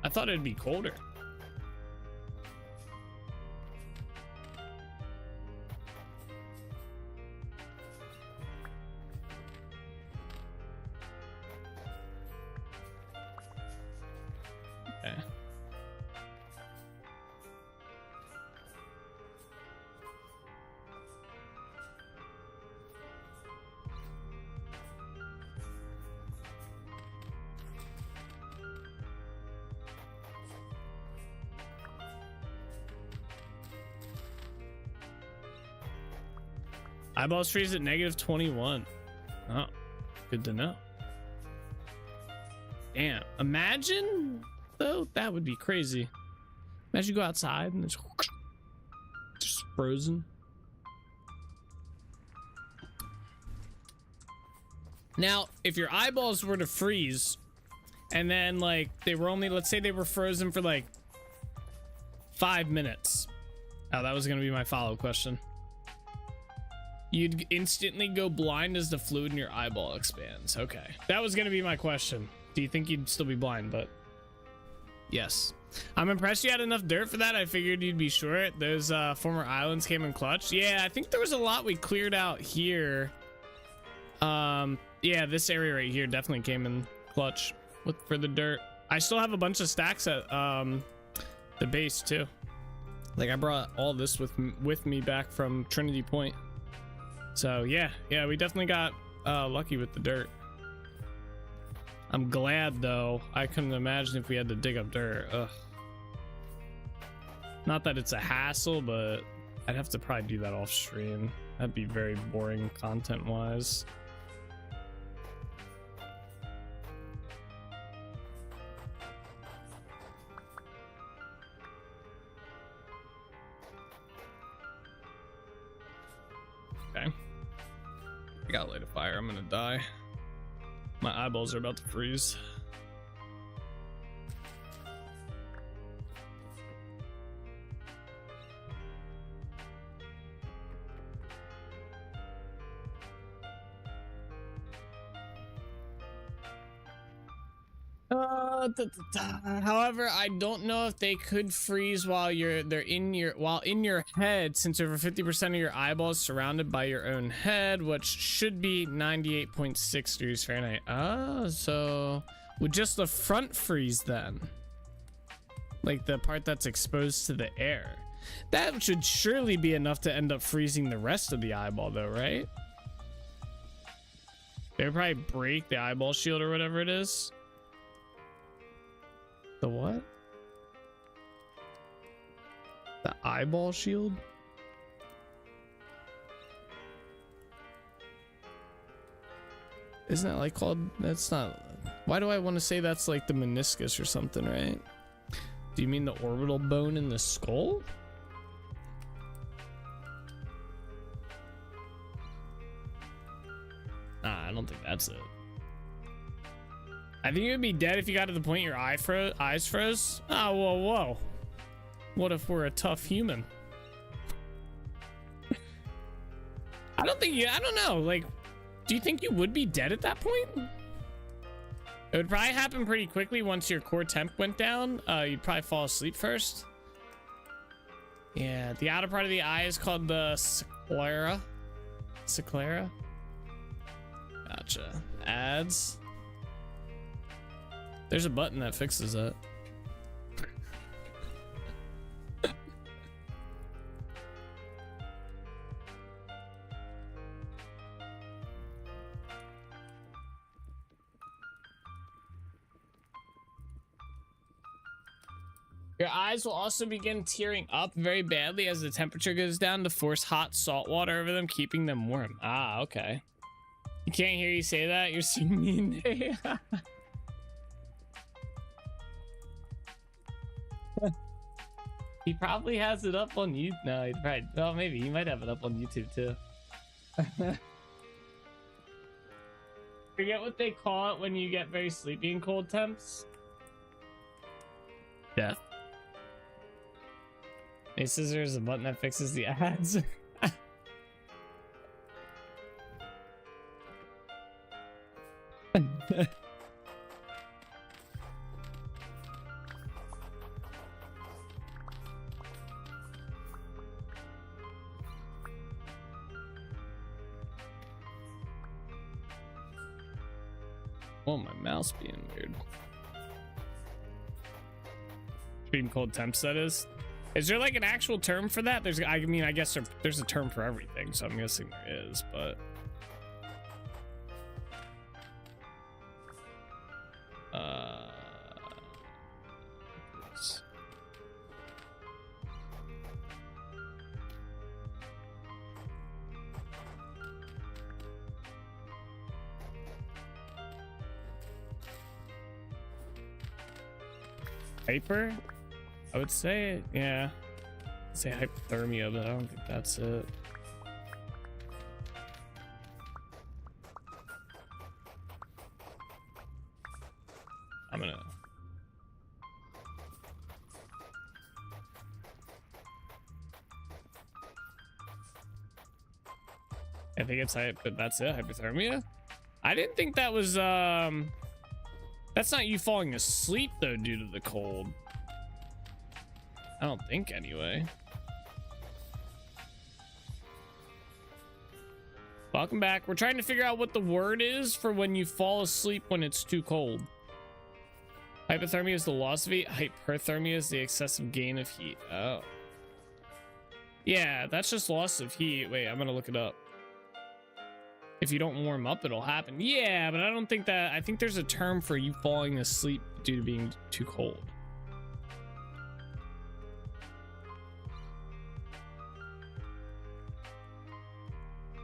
I thought it'd be colder. Okay. Eyeballs freeze at -21. Oh, good to know. Damn. Imagine, though, that would be crazy. Imagine you go outside and it's just frozen. Now, if your eyeballs were to freeze and then, like, they were only, let's say they were frozen for like 5 minutes. Oh, that was going to be my follow-up question. You'd instantly go blind as the fluid in your eyeball expands. Okay. That was going to be my question. Do you think you'd still be blind? But yes. I'm impressed you had enough dirt for that. I figured you'd be short. Those former islands came in clutch. Yeah, I think there was a lot we cleared out here. Yeah, this area right here definitely came in clutch for the dirt. I still have a bunch of stacks at the base too. Like, I brought all this with me back from Trinity Point. So yeah, we definitely got lucky with the dirt. I'm glad though. I couldn't imagine if we had to dig up dirt. Ugh. Not that it's a hassle, but I'd have to probably do that off stream. That'd be very boring content wise. Okay. I gotta light a fire. I'm gonna die. My eyeballs are about to freeze. However, I don't know if they could freeze while they're in your head, since over 50% of your eyeballs surrounded by your own head, which should be 98.6 degrees Fahrenheit. Oh, so would just the front freeze then? Like the part that's exposed to the air. That should surely be enough to end up freezing the rest of the eyeball though, right? They would probably break the eyeball shield or whatever it is. The what? The eyeball shield? Isn't that like called? That's not. Why do I want to say that's like the meniscus or something, right? Do you mean the orbital bone in the skull? Nah, I don't think that's it. I think you'd be dead if you got to the point your eyes froze. Oh, whoa, whoa. What if we're a tough human? I don't know. Like, do you think you would be dead at that point? It would probably happen pretty quickly once your core temp went down. You'd probably fall asleep first. Yeah, the outer part of the eye is called the sclera. Sclera? Gotcha. Ads. There's a button that fixes that. Your eyes will also begin tearing up very badly as the temperature goes down to force hot salt water over them, keeping them warm. Ah, okay. You can't hear you say that. You're so mean. He probably has it up on YouTube. No, he probably. Well, maybe he might have it up on YouTube too. Forget what they call it when you get very sleepy in cold temps. Death. Hey, scissors, a button that fixes the ads. Oh, my mouse being weird. Extreme cold temps, that is. Is there like an actual term for that? I mean, I guess there's a term for everything, so I'm guessing there is, but hyper? I would say, yeah. I'd say hypothermia, but I don't think that's it. I'm gonna. I think it's but that's it, hypothermia? I didn't think that was, that's not you falling asleep though due to the cold. I don't think anyway. Welcome back. We're trying to figure out what the word is for when you fall asleep when it's too cold. Hypothermia is the loss of heat. Hyperthermia is the excessive gain of heat. Oh. Yeah, that's just loss of heat. Wait, I'm gonna look it up. If you don't warm up, it'll happen. Yeah, but I don't think that. I think there's a term for you falling asleep due to being too cold.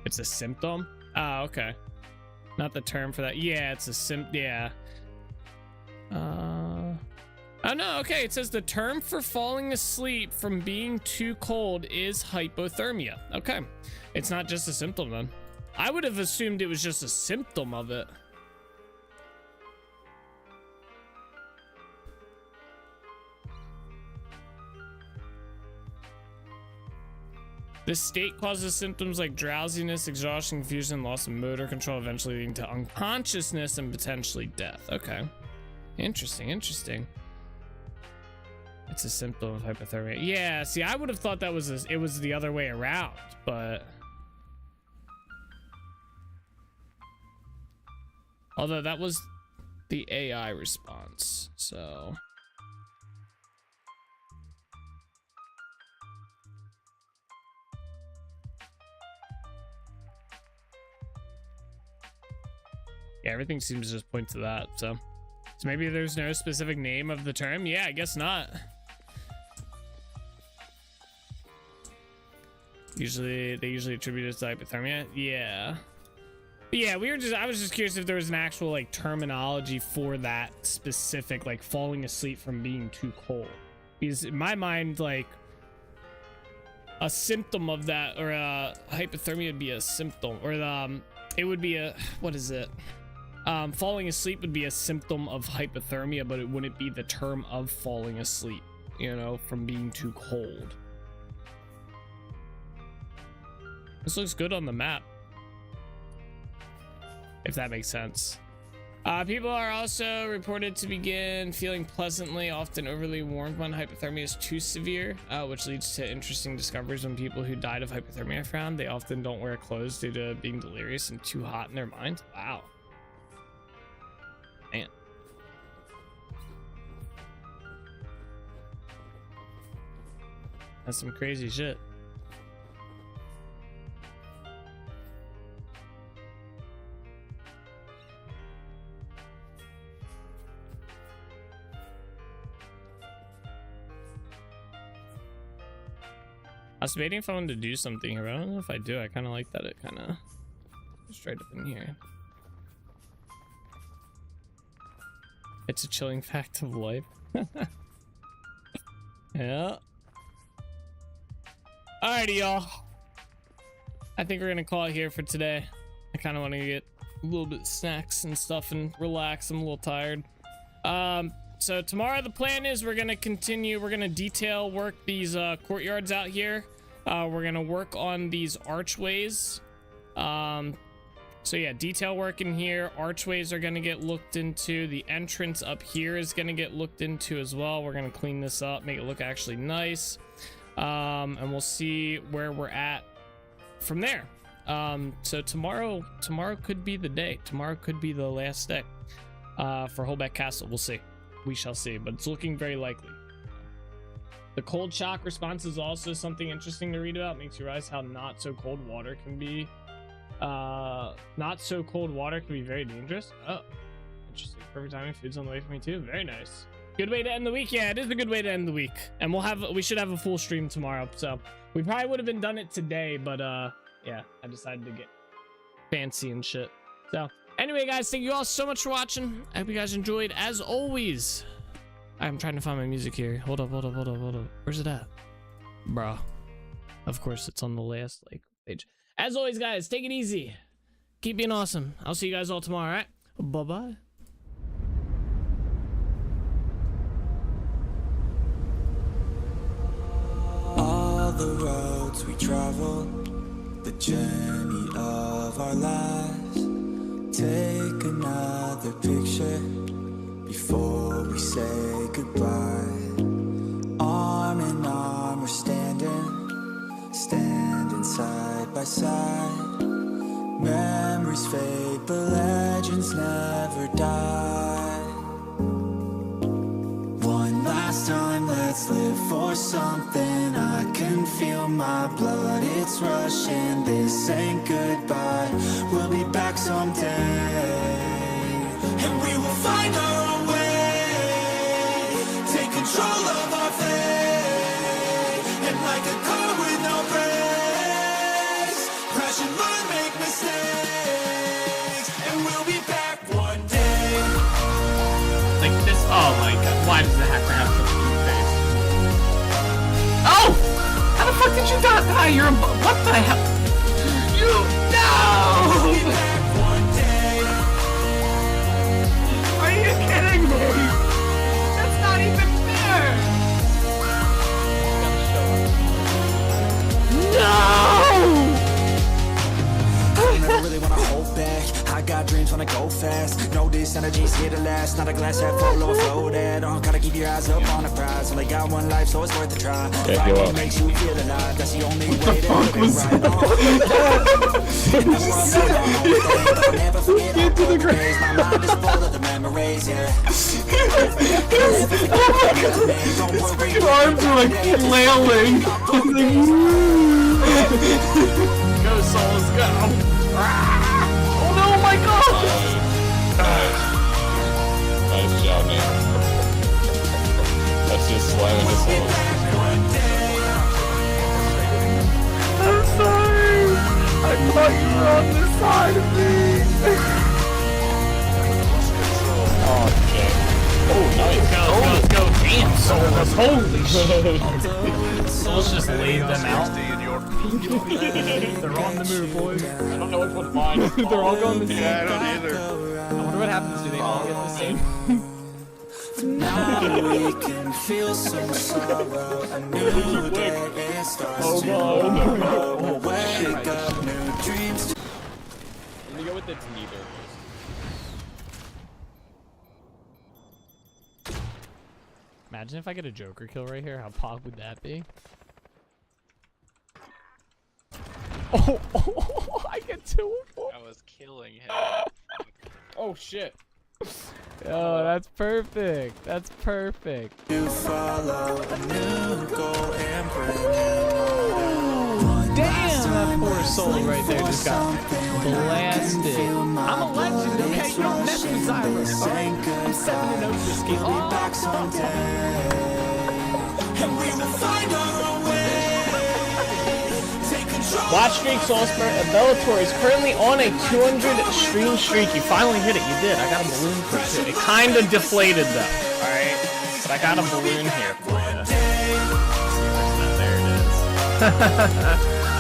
It's a symptom? Oh, okay. Not the term for that. Yeah, it's a yeah. Oh no, okay. It says the term for falling asleep from being too cold is hypothermia. Okay. It's not just a symptom then. I would have assumed it was just a symptom of it. This state causes symptoms like drowsiness, exhaustion, confusion, loss of motor control, eventually leading to unconsciousness and potentially death. Okay. Interesting, interesting. It's a symptom of hypothermia. Yeah, see, I would have thought that was it was the other way around, but although that was the AI response, so Yeah, everything seems to just point to that. So maybe there's no specific name of the term. Yeah, I guess not. They usually attribute it to hypothermia. Yeah. But yeah, I was just curious if there was an actual like terminology for that specific, like falling asleep from being too cold. Because in my mind, like a symptom of that, or hypothermia would be a symptom, or it would be a, what is it? Falling asleep would be a symptom of hypothermia, but it wouldn't be the term of falling asleep, you know, from being too cold. This looks good on the map, if that makes sense. People are also reported to begin feeling pleasantly, often overly warm when hypothermia is too severe, which leads to interesting discoveries when people who died of hypothermia are found. They often don't wear clothes due to being delirious and too hot in their mind. Wow. Man. That's some crazy shit. I was debating if I wanted to do something here, but I don't know if I do. I kind of like that it kind of straight up in here. It's a chilling fact of life. Yeah. Alrighty, y'all. I think we're gonna call it here for today. I kind of want to get a little bit of snacks and stuff and relax. I'm a little tired. So tomorrow the plan is we're gonna detail work these courtyards out here. We're gonna work on these archways. So yeah, detail work in here. Archways are gonna get looked into. The entrance up here is gonna get looked into as well. We're gonna clean this up, make it look actually nice. And we'll see where we're at from there. So tomorrow could be the day. Tomorrow could be the last day for Holbeck Castle. We'll see. We shall see, but it's looking very likely. The cold shock response is also something interesting to read about. Makes you realize how not so cold water can be very dangerous. Oh, interesting. Perfect timing. Food's on the way for me too. Very nice. Good way to end the week. Yeah, it is a good way to end the week. And we should have a full stream tomorrow. So we probably would have been done it today, but yeah, I decided to get fancy and shit. So anyway, guys, thank you all so much for watching. I hope you guys enjoyed. As always, I'm trying to find my music here. Hold up. Where's it at? Bruh. Of course, it's on the last page. As always, guys, take it easy. Keep being awesome. I'll see you guys all tomorrow, all right? Bye-bye. All the roads we travel, the journey of our lives. Take another picture before we say goodbye. Arm in arm we're standing side by side. Memories fade but legends never die. One last time, let's live for something. I can feel my blood, it's rushing. This ain't goodbye, we'll be back someday. And we will find our own way. Take control of our fate. And like a car with no brakes, crash and learn, make mistakes. And we'll be back one day. Like this, oh my god, why does it have to have such a cute face? Oh! How the fuck did you die? You're a, what the hell? You, no! We'll be back one day. Are you kidding me? That's not even fair! No! I never really wanna hold back. I got dreams, wanna go fast. Know this energy's here to last. Not a glass half full, overflowed. Gotta keep your eyes up on the prize. Only got one life, so it's worth a try. Fighting makes you feel alive. That's the only way to live it right. Never forget all the days. My mind is full of the memories, yeah. His arms are like flailing. Go, souls, go. Oh no, my god! on this side of me. Oh shit. Oh nice. Let's go. Damn, Soulless. Holy shit. Soulless just laid them out. They're on the move, boys. I don't know which one's mine. They're all going the same. Yeah, I don't either. I wonder what happens. Do they all get the same? Now we can feel some sorrow. A new day it starts tomorrow. Wake up, new dreams. Let me go with the neither. Imagine if I get a Joker kill right here. How pog would that be? Oh, I get 2 of 4. I was killing him. Oh shit. Oh, that's perfect. That's perfect. You follow a new goal and Damn, that poor soul right there just got blasted. I'm a legend, okay? You don't mess with Xylos, alright? I'm 7-0 this game. back someday. And we will find our way. Take control. Watch Streak Soulspur at Bellator is currently on a 200 stream streak. You finally hit it. You did. I got a balloon for you too. It kind of deflated though. Alright? But I got a balloon here for you. There it is.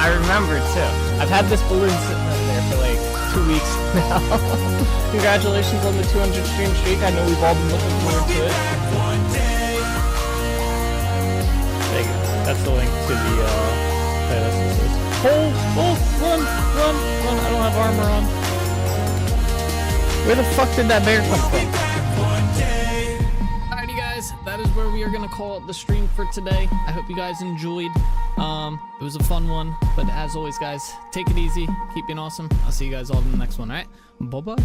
I remember too. I've had this balloon sitting in there for like 2 weeks now. Congratulations on the 200 stream streak. I know we've all been looking forward to it. There you go. That's the link to the playlist. Hold, run. I don't have armor on. Where the fuck did that bear come from? Alrighty guys, that is where we are gonna call it the stream for today. I hope you guys enjoyed. It was a fun one, but as always guys, take it easy, keep being awesome. I'll see you guys all in the next one, alright? Bye-bye.